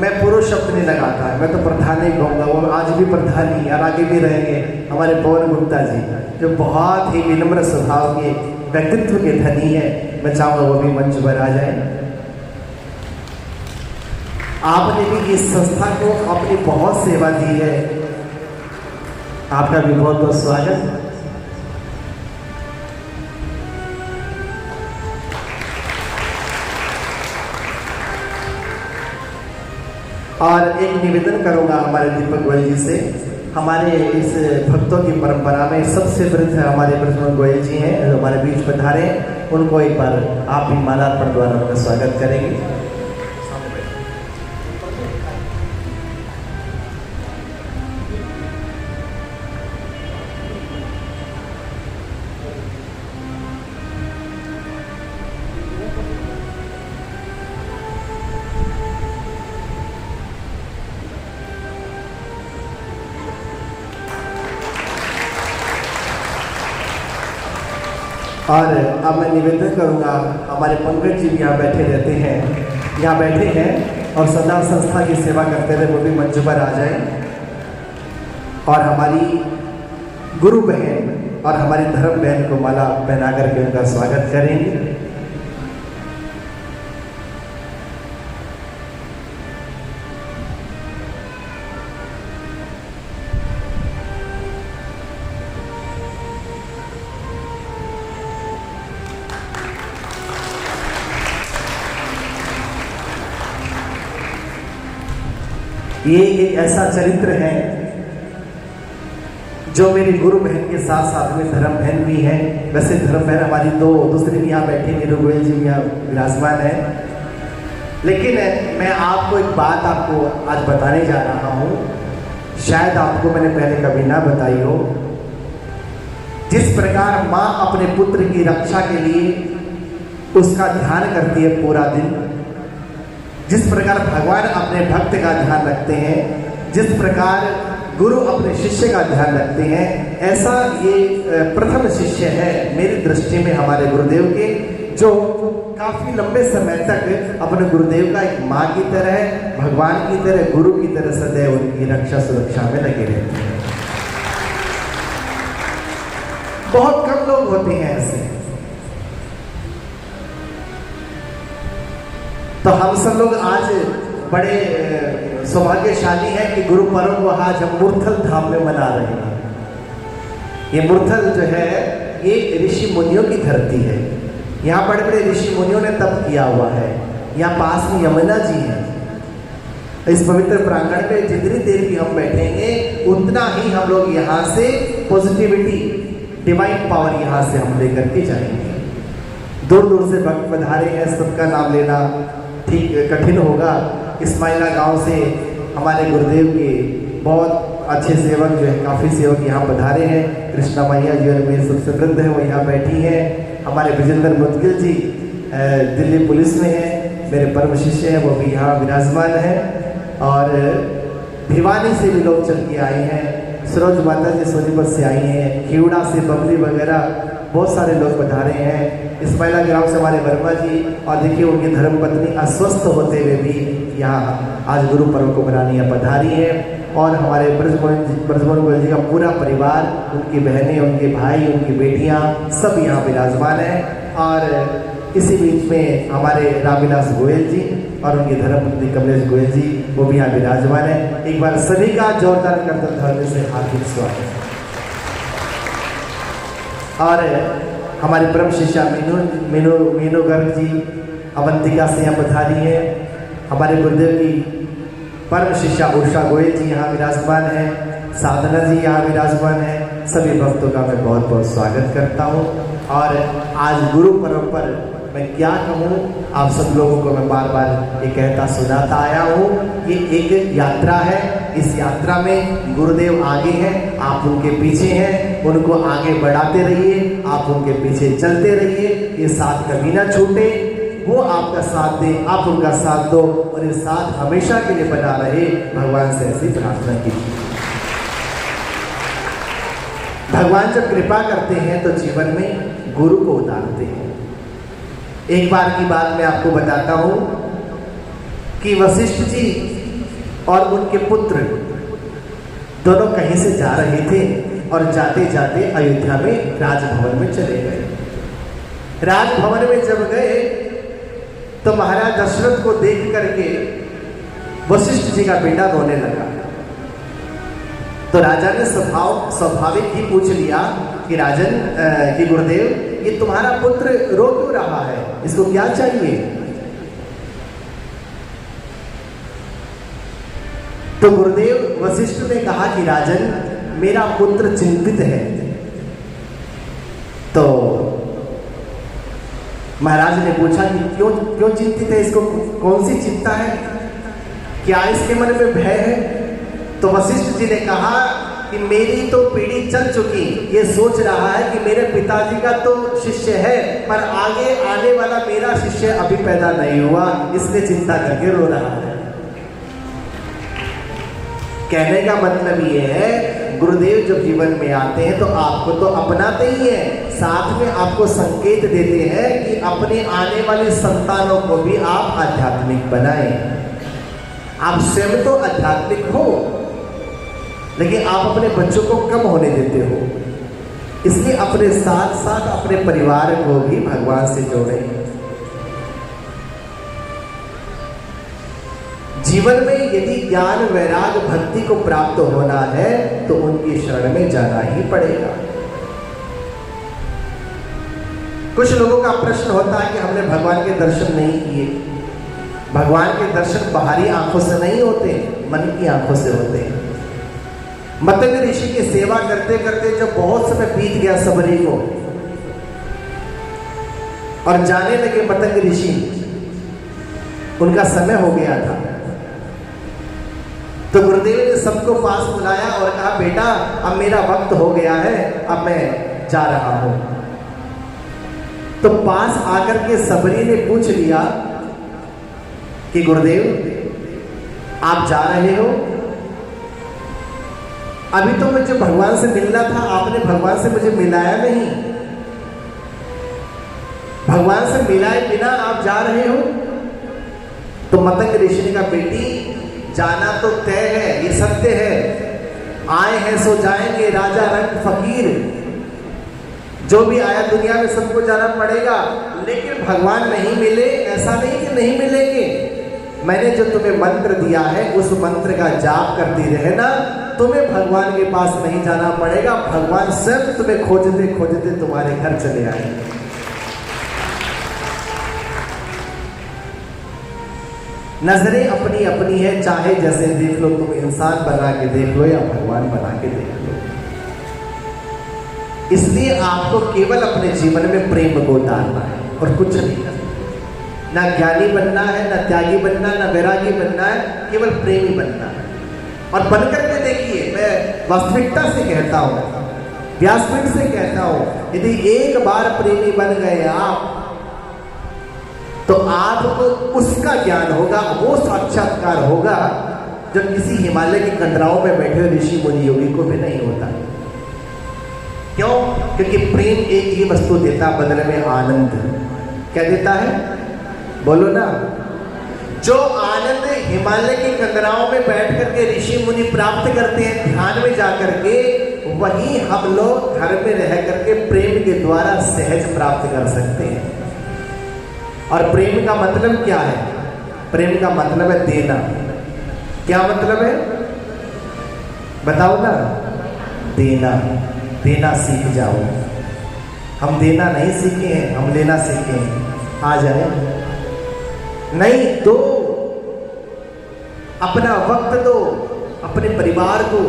Speaker 4: मैं पुरुष शब्द नहीं लगाता, मैं तो प्रधान ही कहूँगा। वो आज भी प्रधान ही और आगे भी रहेंगे। हमारे पवन गुप्ता जी जो बहुत ही विनम्र स्वभाव के, व्यक्तित्व के धनी है, मैं चाहूँगा वो भी मंच पर आ जाए। आपने भी इस संस्था को अपनी बहुत सेवा दी है, आपका भी बहुत बहुत स्वागत। और एक निवेदन करूंगा हमारे दीपक गोयल जी से। हमारे इस भक्तों की परंपरा में सबसे वृद्ध हमारे ब्रजमोहन गोयल जी हैं, जो हमारे बीच पधारे। उनको एक बार आप भी मालार्पण द्वारा उनका स्वागत करेंगे। और अब मैं निवेदन करूंगा, हमारे पंकज जी भी यहाँ बैठे रहते हैं, यहाँ बैठे हैं और सदा संस्था की सेवा करते रहे, वो भी मंच पर आ जाए। और हमारी गुरु बहन और हमारी धर्म बहन को माला पहना करके उनका स्वागत करेंगे। ये एक ऐसा चरित्र है जो मेरी गुरु बहन के साथ साथ में धर्म बहन भी है। वैसे धर्म बहन हमारी दो दूसरी भी यहाँ बैठी, नीरू गोयल जी यहाँ विराजमान है। लेकिन मैं आपको एक बात आपको आज बताने जा रहा हूँ, शायद आपको मैंने पहले कभी ना बताई हो। जिस प्रकार माँ अपने पुत्र की रक्षा के लिए उसका ध्यान करती है पूरा दिन, जिस प्रकार भगवान अपने भक्त का ध्यान रखते हैं, जिस प्रकार गुरु अपने शिष्य का ध्यान रखते हैं, ऐसा ये प्रथम शिष्य है मेरी दृष्टि में हमारे गुरुदेव के, जो काफी लंबे समय तक अपने गुरुदेव का एक माँ की तरह, भगवान की तरह, गुरु की तरह सदैव उनकी रक्षा सुरक्षा में लगे रहते हैं। बहुत कम लोग होते हैं ऐसे। तो हम सब लोग आज बड़े सौभाग्यशाली हैं कि गुरु पर्व को आज हम मूर्थल धाम में मना रहे हैं। ये मूर्थल जो है ये ऋषि मुनियों की धरती है। यहाँ बड़े बड़े ऋषि मुनियों ने तप किया हुआ है। यहाँ पास में यमुना जी है। इस पवित्र प्रांगण में जितनी देर भी हम बैठेंगे उतना ही हम लोग यहाँ से पॉजिटिविटी, डिवाइन पावर यहाँ से हम लेकर के जाएंगे। दूर दूर से भक्त पधारे हैं, सबका नाम लेना ठीक कठिन होगा। इस्माइला गांव से हमारे गुरुदेव के बहुत अच्छे सेवक जो है, काफ़ी सेवक यहाँ पधारे हैं। कृष्णा मैया जी और मेरे सबसे वृद्ध हैं, वो यहाँ बैठी हैं। हमारे विजेंद्र मुदगिल जी दिल्ली पुलिस में हैं, मेरे परम शिष्य हैं, वो भी यहाँ विराजमान हैं। और भिवानी से भी लोग चल के आए हैं, सरोज माता जी सोनीपत से आई हैं, खिवड़ा से बबली वगैरह बहुत सारे लोग पधारे हैं। इस्माइला ग्राम से हमारे वर्मा जी, और देखिए उनकी धर्मपत्नी अस्वस्थ होते हुए भी यहाँ आज गुरु पर्व को मनाने यहाँ पधारी है। और हमारे ब्रजमोहन गोयल जी का पूरा परिवार, उनकी बहनें, उनके भाई, उनकी बेटियाँ सब यहाँ विराजमान हैं। और इसी बीच में हमारे रामविलास गोयल जी और उनकी धर्मपत्नी कमलेश गोयल जी, वो भी यहाँ विराजमान है। एक बार सभी का जोरदार करतल ध्वनि से हार्दिक स्वागत। और हमारी परम शिष्या मीनू गर्ग जी अवंतिका से यहाँ पधारी है। हमारे गुरुदेव की परम शिष्या उषा गोयल जी यहाँ विराजमान है, साधना जी यहाँ विराजमान है। सभी भक्तों का मैं बहुत बहुत स्वागत करता हूँ। और आज गुरु पर्व पर मैं क्या कहूँ, आप सब लोगों को मैं बार बार ये कहता सुनाता आया हूँ, ये एक यात्रा है। इस यात्रा में गुरुदेव आगे हैं, आप उनके पीछे हैं, उनको आगे बढ़ाते रहिए, आप उनके पीछे चलते रहिए। ये साथ कभी ना छूटे, वो आपका साथ दे, आप उनका साथ दो, और ये साथ हमेशा के लिए बना रहे। भगवान से ऐसी प्रार्थना कीजिए। भगवान जब कृपा करते हैं तो जीवन में गुरु को उतारते हैं। एक बार की बात मैं आपको बताता हूं कि वशिष्ठ जी और उनके पुत्र दोनों कहीं से जा रहे थे, और जाते जाते अयोध्या में राजभवन में चले गए। राजभवन में जब गए तो महाराज दशरथ को देख करके वशिष्ठ जी का बेटा रोने लगा। तो राजा ने स्वाभाविक ही पूछ लिया कि राजन कि गुरुदेव, ये तुम्हारा पुत्र रो क्यों रहा है, इसको क्या चाहिए? तो गुरुदेव वशिष्ठ ने कहा कि राजन, मेरा पुत्र चिंतित है। तो महाराज ने पूछा कि क्यों चिंतित है, इसको कौन सी चिंता है, क्या इसके मन में भय है? तो वशिष्ठ जी ने कहा कि मेरी तो पीढ़ी चल चुकी, ये सोच रहा है कि मेरे पिताजी का तो शिष्य है, पर आगे आने वाला मेरा शिष्य अभी पैदा नहीं हुआ, इसलिए चिंता करके रो रहा है। कहने का मतलब ये है, गुरुदेव जब जीवन में आते हैं तो आपको तो अपनाते ही है, साथ में आपको संकेत देते हैं कि अपने आने वाले संतानों को भी आप आध्यात्मिक बनाएं। आप स्वयं तो आध्यात्मिक हो, लेकिन आप अपने बच्चों को कम होने देते हो। इसलिए अपने साथ साथ अपने परिवार को भी भगवान से जोड़ें। जीवन में यदि ज्ञान वैराग भक्ति को प्राप्त होना है तो उनकी शरण में जाना ही पड़ेगा। कुछ लोगों का प्रश्न होता है कि हमने भगवान के दर्शन नहीं किए। भगवान के दर्शन बाहरी आंखों से नहीं होते, मन की आंखों से होते हैं। मतंग ऋषि की सेवा करते करते जब बहुत समय बीत गया सबरी को, और जाने लगे मतंग ऋषि, उनका समय हो गया था, तो गुरुदेव ने सबको पास बुलाया और कहा, बेटा अब मेरा वक्त हो गया है, अब मैं जा रहा हूं। तो पास आकर के सबरी ने पूछ लिया कि गुरुदेव आप जा रहे हो, अभी तो मुझे भगवान से मिलना था, आपने भगवान से मुझे मिलाया नहीं, भगवान से मिलाए बिना आप जा रहे हो। तो मतंग ऋषि ने कहा, बेटी जाना तो तय है, ये सत्य है, आए हैं सो जाएंगे, राजा रंग फकीर, जो भी आया दुनिया में सबको जाना पड़ेगा, लेकिन भगवान नहीं मिले ऐसा नहीं कि नहीं मिलेंगे। मैंने जो तुम्हें मंत्र दिया है उस मंत्र का जाप करती रहना, तुम्हें भगवान के पास नहीं जाना पड़ेगा, भगवान स्वयं तुम्हें खोजते खोजते तुम्हारे घर चले आएंगे। नजरें अपनी अपनी है, चाहे जैसे देख लो, तुम इंसान बना के देख लो या भगवान बना के देख लो। इसलिए आपको केवल अपने जीवन में प्रेम को उतारना है। और कुछ नहीं करना। ना ज्ञानी बनना है, ना त्यागी बनना, ना वैरागी बनना है, केवल प्रेमी बनना है। और बनकर के देखिए, मैं वास्तविकता से कहता हूँ, व्यासपीठ से कहता हूँ, यदि एक बार प्रेमी बन गए आप, तो आपको उसका ज्ञान होगा, वो साक्षात्कार होगा जो किसी हिमालय की कंदराओं में बैठे हुए ऋषि मुनि योगी को भी नहीं होता। क्यों? क्योंकि प्रेम एक ही वस्तु देता बदले में आनंद। क्या देता है? बोलो ना। जो आनंद हिमालय की कंदराओं में बैठ करके ऋषि मुनि प्राप्त करते हैं ध्यान में जाकर के, वही हम लोग घर में रह करके प्रेम के द्वारा सहज प्राप्त कर सकते हैं। और प्रेम का मतलब क्या है? प्रेम का मतलब है देना। क्या मतलब है? बताओ ना। देना। देना सीख जाओ। हम देना नहीं सीखे हैं, हम लेना सीखे हैं। आ जाए। नहीं दो, अपना वक्त दो, अपने परिवार को,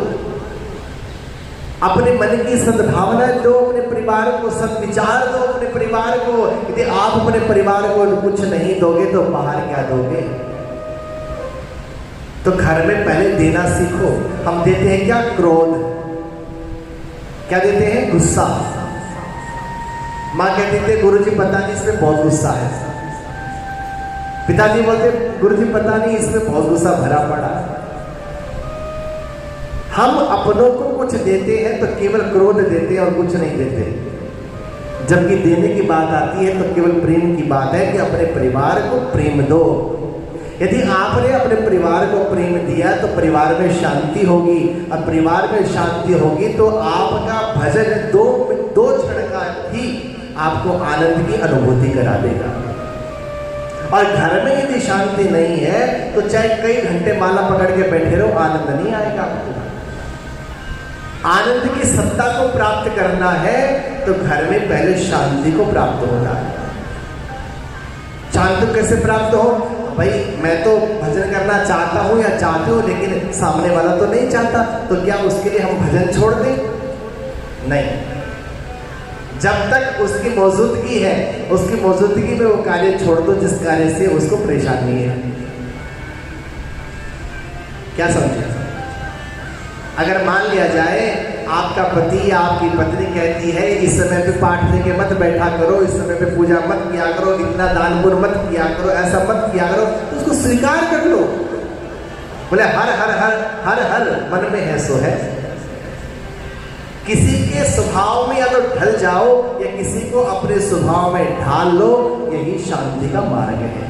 Speaker 4: अपने मन की सद्भावना दो, अपने परिवार को सद्विचार दो, अपने परिवार को। यदि आप अपने परिवार को कुछ नहीं दोगे तो बाहर क्या दोगे? तो घर में पहले देना सीखो। हम देते हैं क्या? क्रोध। क्या देते हैं? गुस्सा। माँ कहती थी गुरुजी पता नहीं इसमें बहुत गुस्सा है। पिताजी बोलते गुरुजी पता नहीं इसमें बहुत गुस्सा भरा पड़ा। हम अपनों को कुछ देते हैं तो केवल क्रोध देते हैं और कुछ नहीं देते। जबकि देने की बात आती है तो केवल प्रेम की बात है कि अपने परिवार को प्रेम दो। यदि आपने अपने परिवार को प्रेम दिया तो परिवार में शांति होगी, और परिवार में शांति होगी तो आपका भजन दो क्षण का ही आपको आनंद की अनुभूति करा देगा। और घर में यदि शांति नहीं है तो चाहे कई घंटे माला पकड़ के बैठे रहो, आनंद नहीं आएगा आपको। आनंद की सत्ता को प्राप्त करना है तो घर में पहले शांति को प्राप्त होना है। शांति कैसे प्राप्त हो? भाई मैं तो भजन करना चाहता हूँ या चाहती हूँ, लेकिन सामने वाला तो नहीं चाहता, तो क्या उसके लिए हम भजन छोड़ दें? नहीं। जब तक उसकी मौजूदगी है, उसकी मौजूदगी में वो कार्य छोड़ दो जिस कार्य से उसको परेशानी है। क्या समझे? अगर मान लिया जाए आपका पति या आपकी पत्नी कहती है इस समय पे पाठ लेके मत बैठा करो, इस समय पे पूजा मत किया करो, इतना दान पुण्य मत किया करो, ऐसा मत किया करो, तो उसको स्वीकार कर लो। बोले हर हर हर हर हर मन में है सो है। किसी के स्वभाव में या तो ढल जाओ या किसी को अपने स्वभाव में ढाल लो, यही शांति का मार्ग है।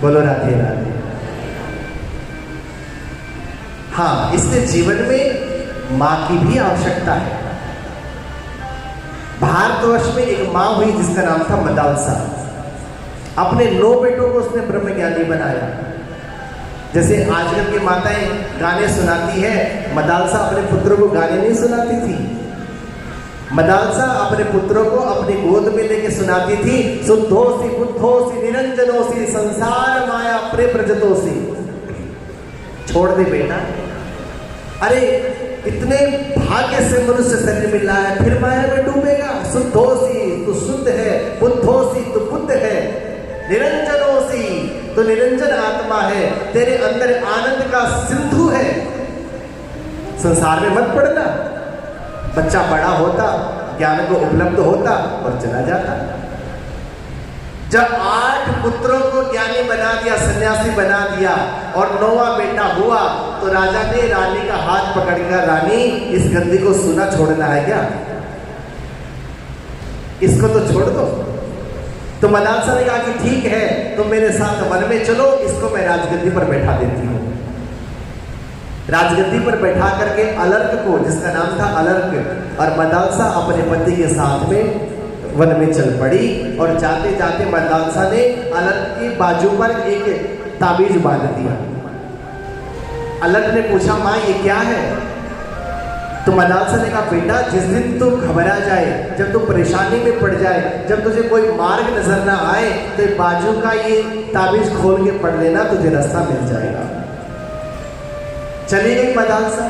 Speaker 4: बोलो राधे राधे। हाँ, इसलिए जीवन में मां की भी आवश्यकता है। भारतवर्ष में एक मां हुई जिसका नाम था मदालसा। अपने 9 बेटों को उसने ब्रह्म ज्ञानी बनाया। जैसे आजकल की माताएं गाने सुनाती है, मदालसा अपने पुत्रों को गाने नहीं सुनाती थी। मदालसा अपने पुत्रों को अपनी गोद में लेके सुनाती थी, शुद्धोसी बुद्धोसी निरंजनोसी संसार माया प्रव्रजतोसी। छोड़ दे बेटा, अरे इतने भाग्य से मनुष्य शरीर मिला है, फिर माया में डूबेगा। शुद्धोसी तू शुद्ध है, बुद्धोसी तू बुद्ध है, निरंजनोसी तो निरंजन आत्मा है, तेरे अंदर आनंद का सिंधु है। संसार में मत पड़ना। बच्चा बड़ा होता, ज्ञान को उपलब्ध होता और चला जाता। जब 8 पुत्रों को ज्ञानी बना दिया, सन्यासी बना दिया और 9वां बेटा हुआ तो राजा ने रानी का हाथ पकड़कर, रानी इस गद्दी को सुना छोड़ना है क्या? इसको तो छोड़ दो। तो मदालसा ने कहा कि ठीक है, तुम मेरे साथ वन में चलो, इसको मैं राजगद्दी पर बैठा देती हूँ। राजगद्दी पर बैठा करके अलर्क को, जिसका नाम था अलर्क, और मदालसा अपने पति के साथ में वन में चल पड़ी। और जाते जाते मदालसा ने अलर्क की बाजू पर एक ताबीज बांध दिया। अलर्क ने पूछा, माँ ये क्या है? तो मदालसा ने कहा, बेटा जिस दिन तू घबरा जाए, जब तू परेशानी में पड़ जाए, जब तुझे कोई मार्ग नजर ना आए, तो बाजू का ये ताबीज खोल के पढ़ लेना, तुझे रास्ता मिल जाएगा। चली गई मदालसा।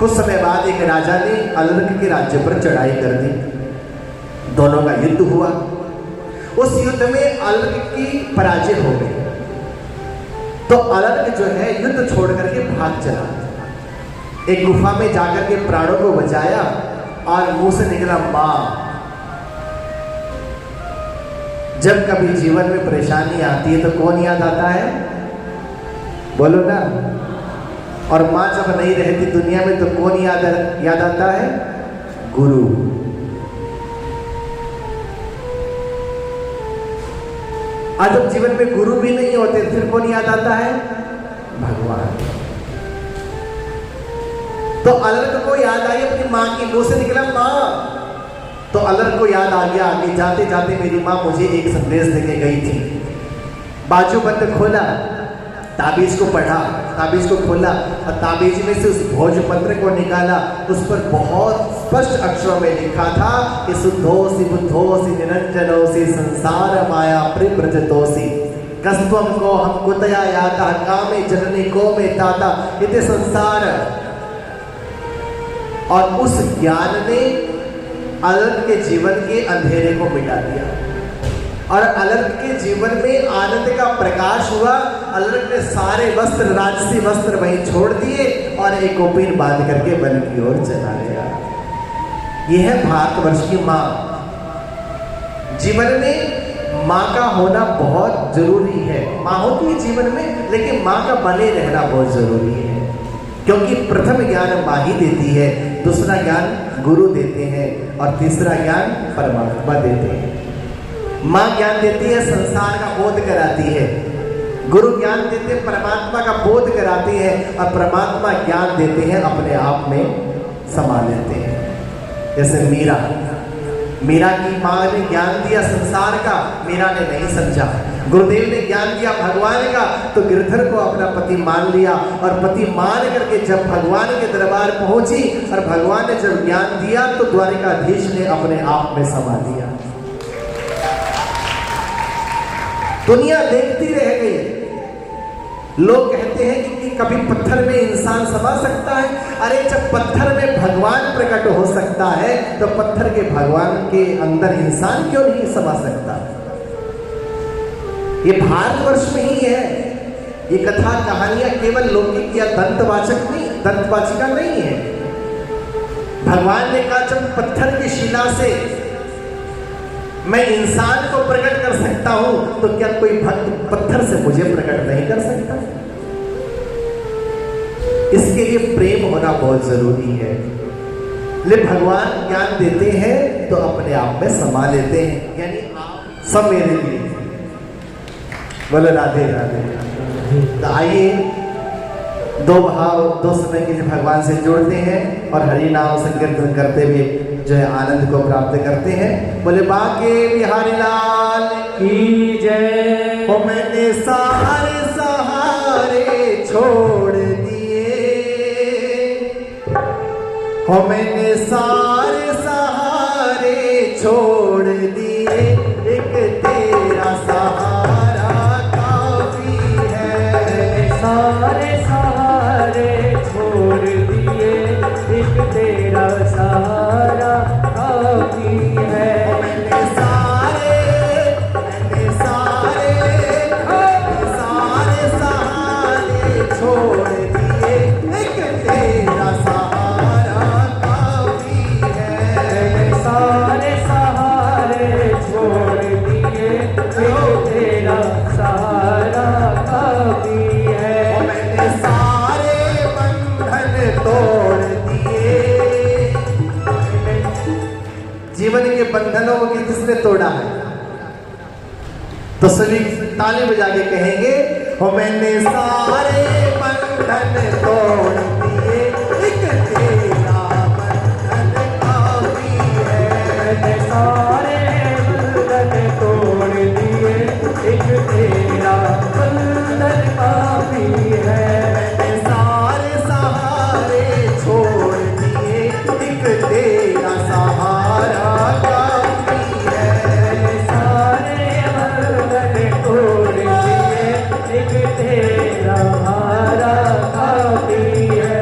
Speaker 4: कुछ समय बाद एक राजा ने अलर्क के राज्य पर चढ़ाई कर दी। दोनों का युद्ध हुआ। उस युद्ध में अलग की पराजय हो गई। तो अलग जो है युद्ध छोड़ करके भाग चला, एक गुफा में जाकर के प्राणों को बचाया और मुंह से निकला मां। जब कभी जीवन में परेशानी आती है तो कौन याद आता है? बोलो ना। और मां जब नहीं रहती दुनिया में तो कौन याद आता है? गुरु। आज जब जीवन में गुरु भी नहीं होते फिर कौन याद आता है? भगवान। तो अलर्क को याद आई अपनी मां की, मुंह से निकला मां। तो अलर्क को याद आ गया, आगे जाते जाते मेरी मां मुझे एक संदेश देके गई थी। बाजू बंद खोला, ताबीज को पढ़ा, ताबीज को खोला और ताबीज में से उस भोजपत्र को निकाला। उस पर बहुत स्पष्ट अक्षरों में लिखा था कि शुद्धोसी बुद्धोसी निरंजनोसी संसार माया परिव्रजतोसी कस्त्वम को हम कुतया याता कामे जननी को में ताता इति संसार। और उस ज्ञान ने अलर्क के जीवन के अंधेरे को मिटा दिया और अलर्क के जीवन में आनंद का प्रकाश हुआ। अलर्क ने सारे वस्त्र, राजसी वस्त्र वहीं छोड़ दिए और एक कोपीन बांध करके वन की ओर चला गया। यह है भारतवर्ष की मां। जीवन में मां का होना बहुत जरूरी है। मां होती है जीवन में, लेकिन मां का बने रहना बहुत जरूरी है, क्योंकि प्रथम ज्ञान मां ही देती है, दूसरा ज्ञान गुरु देते हैं और तीसरा ज्ञान परमात्मा देते हैं। मां ज्ञान देती है, संसार का बोध कराती है। गुरु ज्ञान देते हैं, परमात्मा का बोध कराती है और परमात्मा ज्ञान देते हैं, अपने आप में समा लेते हैं। जैसे मीरा की मां ने ज्ञान दिया संसार का, मीरा ने नहीं समझा। गुरुदेव ने ज्ञान दिया भगवान का, तो गिरधर को अपना पति मान लिया और पति मान करके जब भगवान के दरबार पहुंची और भगवान ने जब ज्ञान दिया तो द्वारिकाधीश ने अपने आप में समा दिया। दुनिया देखती रह गई। लोग कहते हैं कि कभी पत्थर में इंसान समा सकता है। अरे जब पत्थर में भगवान प्रकट हो सकता है तो पत्थर के भगवान के अंदर इंसान क्यों नहीं समा सकता? ये भारतवर्ष में ही है। ये कथा कहानियां केवल लौकिक या दंतवाचिका नहीं है। भगवान ने कहा जब पत्थर की शिला से मैं इंसान को प्रकट कर सकता हूं तो क्या कोई भक्त पत्थर से मुझे प्रकट नहीं कर सकता? इसके लिए प्रेम होना बहुत जरूरी है। लेकिन भगवान ज्ञान देते हैं तो अपने आप में समा लेते हैं, यानी आप सब मेरे लिए। बोलो राधे राधे। तो आइए दो भाव दो समय के लिए भगवान से जोड़ते हैं और हरि नाम संकीर्तन करते हुए जो है आनंद को प्राप्त करते हैं। बोले बाके बिहारी लाल
Speaker 2: की जय।
Speaker 4: ओ मैंने सारे सहारे छोड़ दिए, हो मैंने सारे सहारे छोड़ दिए, एक तेरा सहारा काफी है।
Speaker 2: सारे सहारे छोड़ दिए, एक तेरा सहारा काफी है।
Speaker 4: मैंने सारे सहारे छोड़ दिए, एक तेरा सहारा काफी है।
Speaker 2: सारे सहारे छोड़ दिए, एक तेरा सहारा काफी है।
Speaker 4: मैंने सारे बंधन तोड़ दिए। जीवन के बंधनों को किसने तोड़ा है? तो सभी ताली बजा के कहेंगे, हो मैंने सारे बंधन तोड़ दिए, एक तेरा बंधन काफी है।
Speaker 2: मैंने सारे बंधन तोड़ दिए, एक तेरा बंधन काफी है।
Speaker 4: मैंने सारे सहारे छोड़ दिए, एक तेरा सहारा काफी है।
Speaker 2: सारे बंधन तोड़ दिए, एक तेरा सहारा काफी है।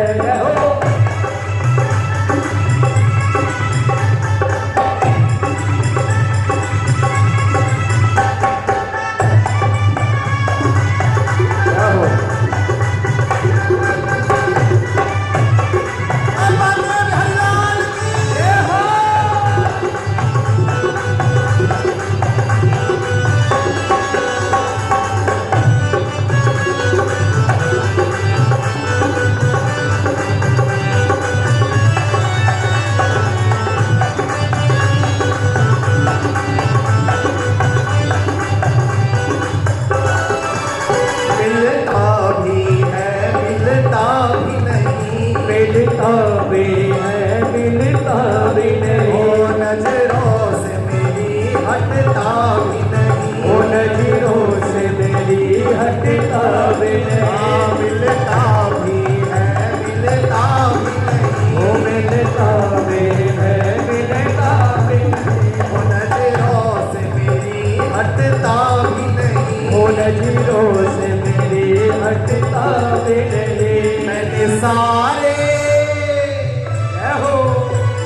Speaker 2: मिलता भी है मिलता भी नहीं।
Speaker 4: ओ नजरों से मेरी हटता भी नहीं।
Speaker 2: ओ नजरों से मेरी हटता भी नहीं।
Speaker 4: मिलता भी है मिलता भी नहीं।
Speaker 2: ओ मिलता भी है मिलता भी नहीं।
Speaker 4: ओ नजरों से मेरी हटता भी नहीं।
Speaker 2: ओ नजरों से मेरी हटता भी नहीं।
Speaker 4: मैंने सारे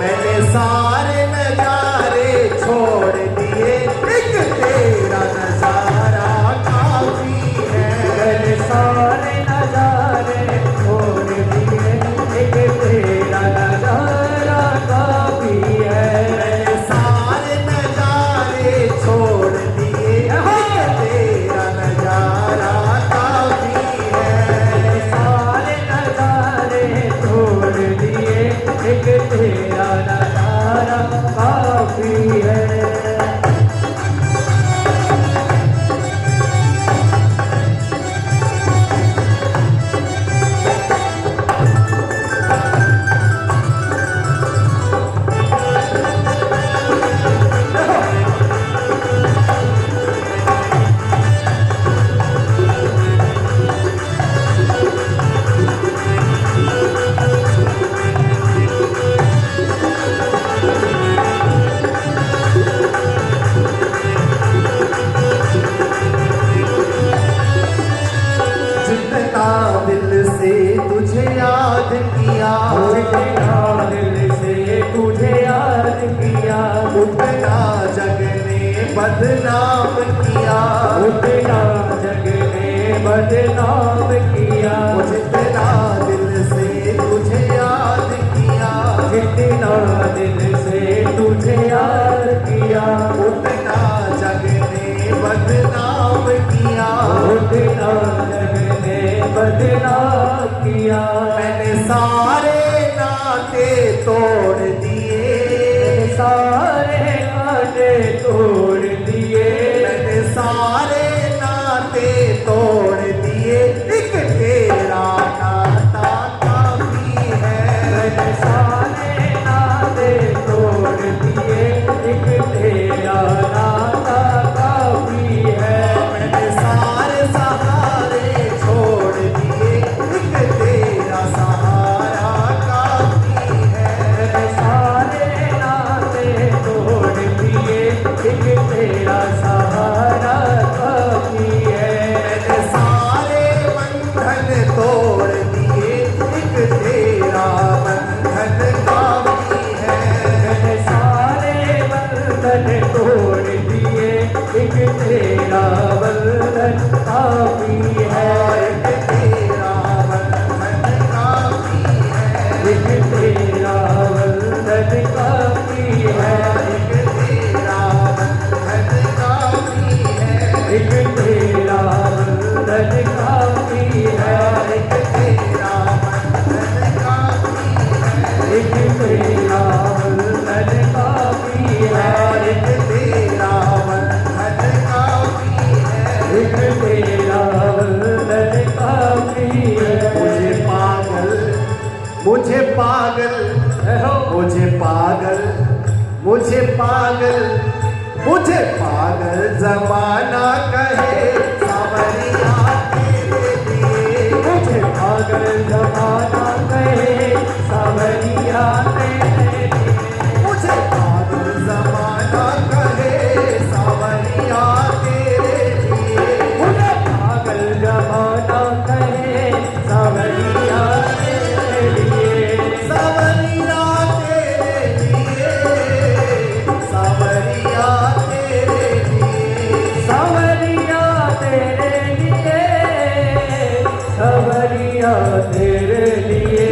Speaker 4: मैंने सारे नजारे छोड़ दिए, एक तेरा नजारा काफी है।
Speaker 2: मैंने सारे नजारे छोड़ दिए, एक तेरा नजारा काफी है।
Speaker 4: मैंने सारे नजारे छोड़ दिए, एक तेरा नजारा काफी है।
Speaker 2: सारे नजारे छोड़ दिए, एक तेरा नजारा काफी है।
Speaker 4: जितना दिल से तुझे याद किया,
Speaker 2: जितना दिल से तुझे याद किया,
Speaker 4: उतना जग ने बदनाम किया।
Speaker 2: उतना जग ने बदनाम किया।
Speaker 4: जितना दिल से तुझे याद किया,
Speaker 2: जितना दिल से तुझे याद किया,
Speaker 4: उतना जग ने बदनाम किया।
Speaker 2: उतना जग ने बदनाम किया।
Speaker 4: मैंने सारे नाते तोड़ दिए,
Speaker 2: सारे नाते तोड़ दिए।
Speaker 4: मैंने सारे नाते तोड़ दिए, एक तेरा नाता काफी है।
Speaker 2: मैंने सारे नाते तोड़ दिए, एक तेरा नाता काफी है।
Speaker 4: मैंने सारे सहारे छोड़ दिए, एक तेरा सहारा काफी है।
Speaker 2: मैंने सारे नाते तोड़ दिए, एक तेरा सहारा काफी है।
Speaker 4: मैंने सारे बंधन तोड़ दिए, एक तेरा बंधन काफी है।
Speaker 2: मैंने सारे बंधन तोड़ दिए, एक तेरा बंधन काफी है।
Speaker 4: एक तेरा बंधन काफी है।
Speaker 2: एक तेरा बंधन काफी है।
Speaker 4: एक तेरा बंधन काफी है।
Speaker 2: एक तेरा बंधन काफी है।
Speaker 4: एक तेरा बंधन काफी है।
Speaker 2: एक तेरा बंधन काफी है।
Speaker 4: एक तेरा बंधन काफी है।
Speaker 2: एक तेरा बंधन काफी है।
Speaker 4: मुझे पागल मुझे पागल मुझे पागल मुझे पागल मुझे पागल जमाना कहे, सावरिया तेरे लिए।
Speaker 2: मुझे पागल जमाना कहे, सावरिया तेरे लिए।
Speaker 4: मुझे पागल जमाना कहे, सावरिया तेरे लिए।
Speaker 2: मुझे पागल जमाना कहे, सावरिया तेरे लिए।
Speaker 4: सावरिया तेरे लिए, सावरिया तेरे लिए।
Speaker 2: सावरिया तेरे लिए, सावरिया तेरे लिए।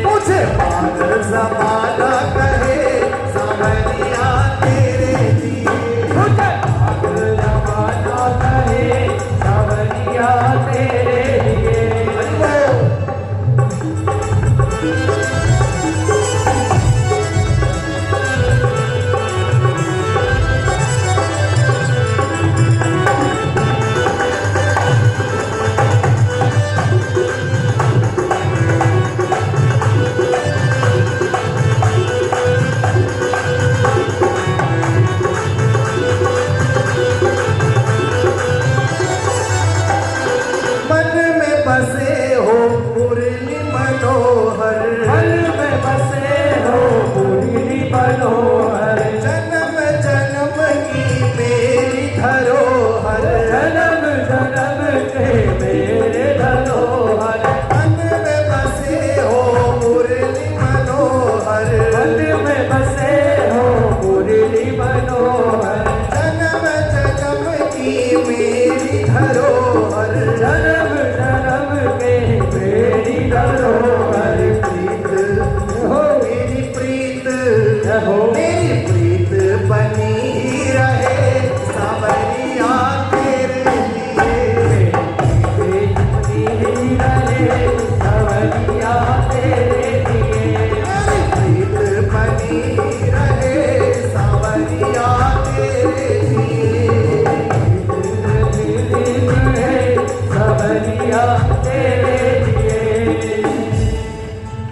Speaker 4: मुझे पागल जमाना कहे, सावरिया तेरे लिए।
Speaker 2: मुझे पागल जमाना कहे, सावरिया तेरे लिए।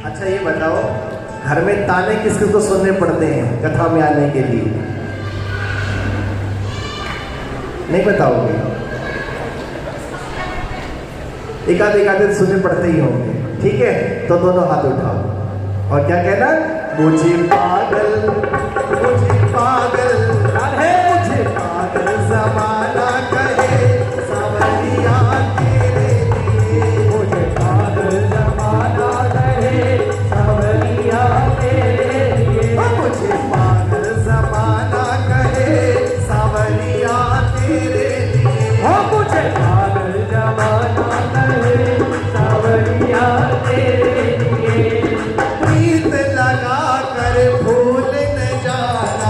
Speaker 4: अच्छा ये बताओ, घर में ताने किस किस को सुनने पड़ते हैं कथा में आने के लिए? नहीं बताओगे? एक आधे सुनने पड़ते ही होंगे। ठीक है, तो दोनों हाथ उठाओ और क्या कहना? मुझे पागल मुझे पागल ज़माना कहे, सावरिया तेरे लिए। मुझे पागल ज़माना कहे, सावरिया तेरे लिए। मुझे पागल ज़माना कहे, सावरिया तेरे लिए। मुझे पागल ज़माना कहे, सावरिया तेरे लिए। प्रीत लगा कर भूल न जाना,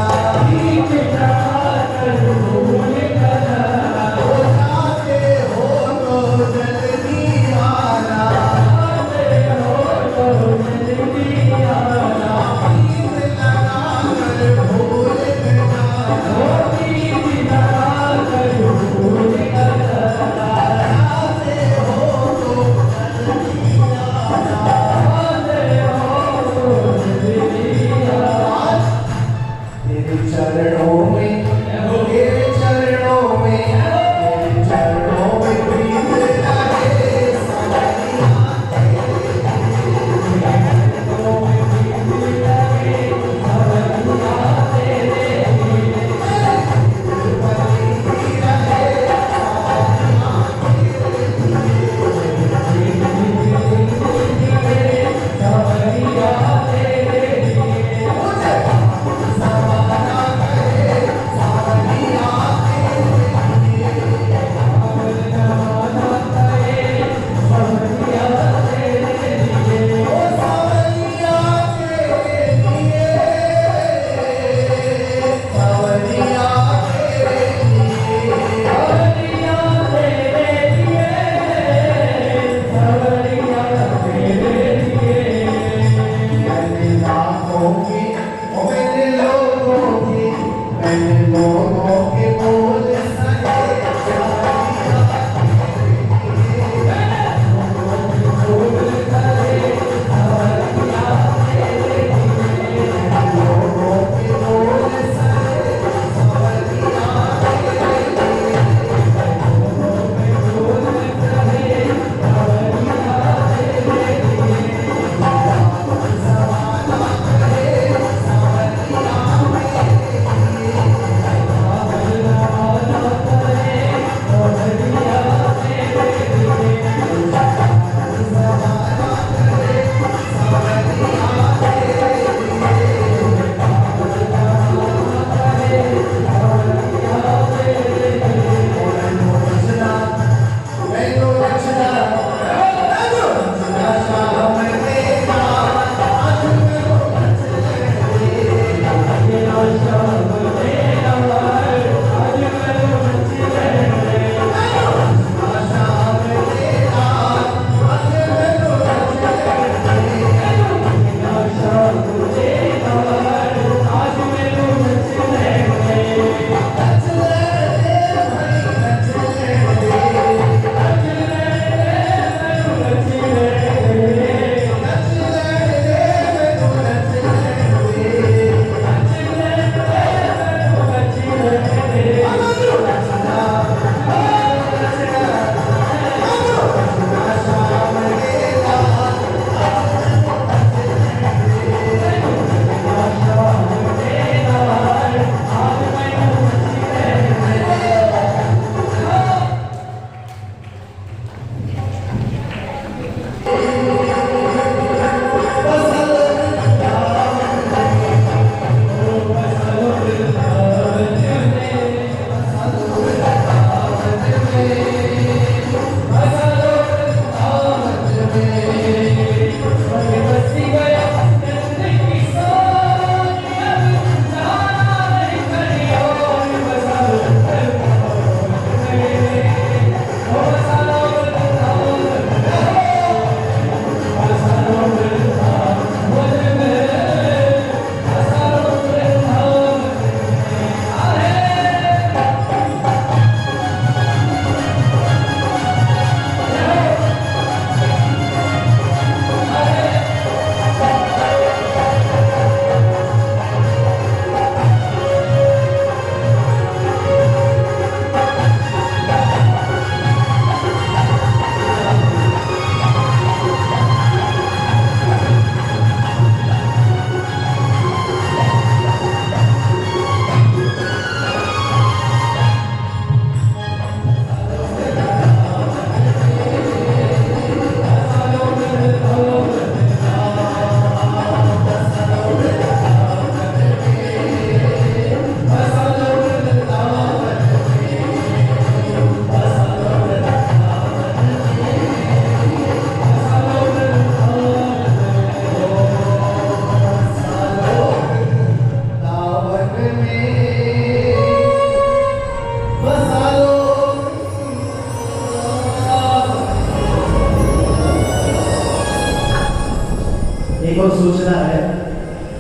Speaker 4: एक और सूचना है,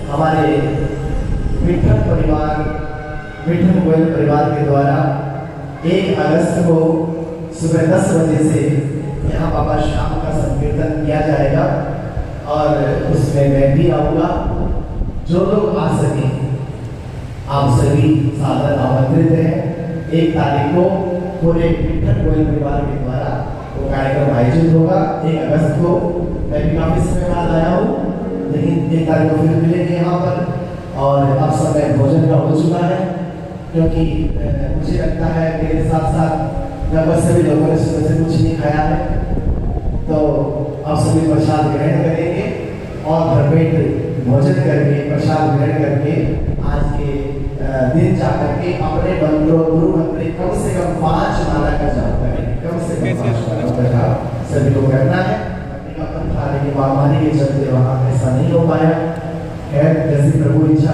Speaker 4: हमारे विठल परिवार, विठल गोयल परिवार के द्वारा 1 अगस्त को सुबह 10 बजे से यहाँ बाबा श्याम का संकीर्तन किया जाएगा और उसमें मैं भी आऊँगा। जो लोग आ सके आप सभी सादर आमंत्रित हैं। 1 तारीख को पूरे विठल गोयल परिवार के द्वारा वो कार्यक्रम आयोजित होगा। 1 अगस्त को मैं भी काफ़ी समय बाद आया हूँ, लेकिन 1 तारीख को फिर मिलेंगे यहाँ पर। और अब समय भोजन का हो चुका है, क्योंकि मुझे लगता है मेरे साथ साथ लगभग सभी लोगों ने सुबह से कुछ नहीं खाया है, तो अब सभी प्रसाद ग्रहण करेंगे और भरपेट भोजन करके प्रसाद ग्रहण करके आज के दिन जाकर के अपने मंत्रों गुरु मंत्र कम से कम 5 माला का जाप करेंगे। कम से कम 5 माला का जाप सभी को करना है। खाने की महामारी के चलते वहाँ ऐसा नहीं हो पाया। खैर, जैसी प्रभु इच्छा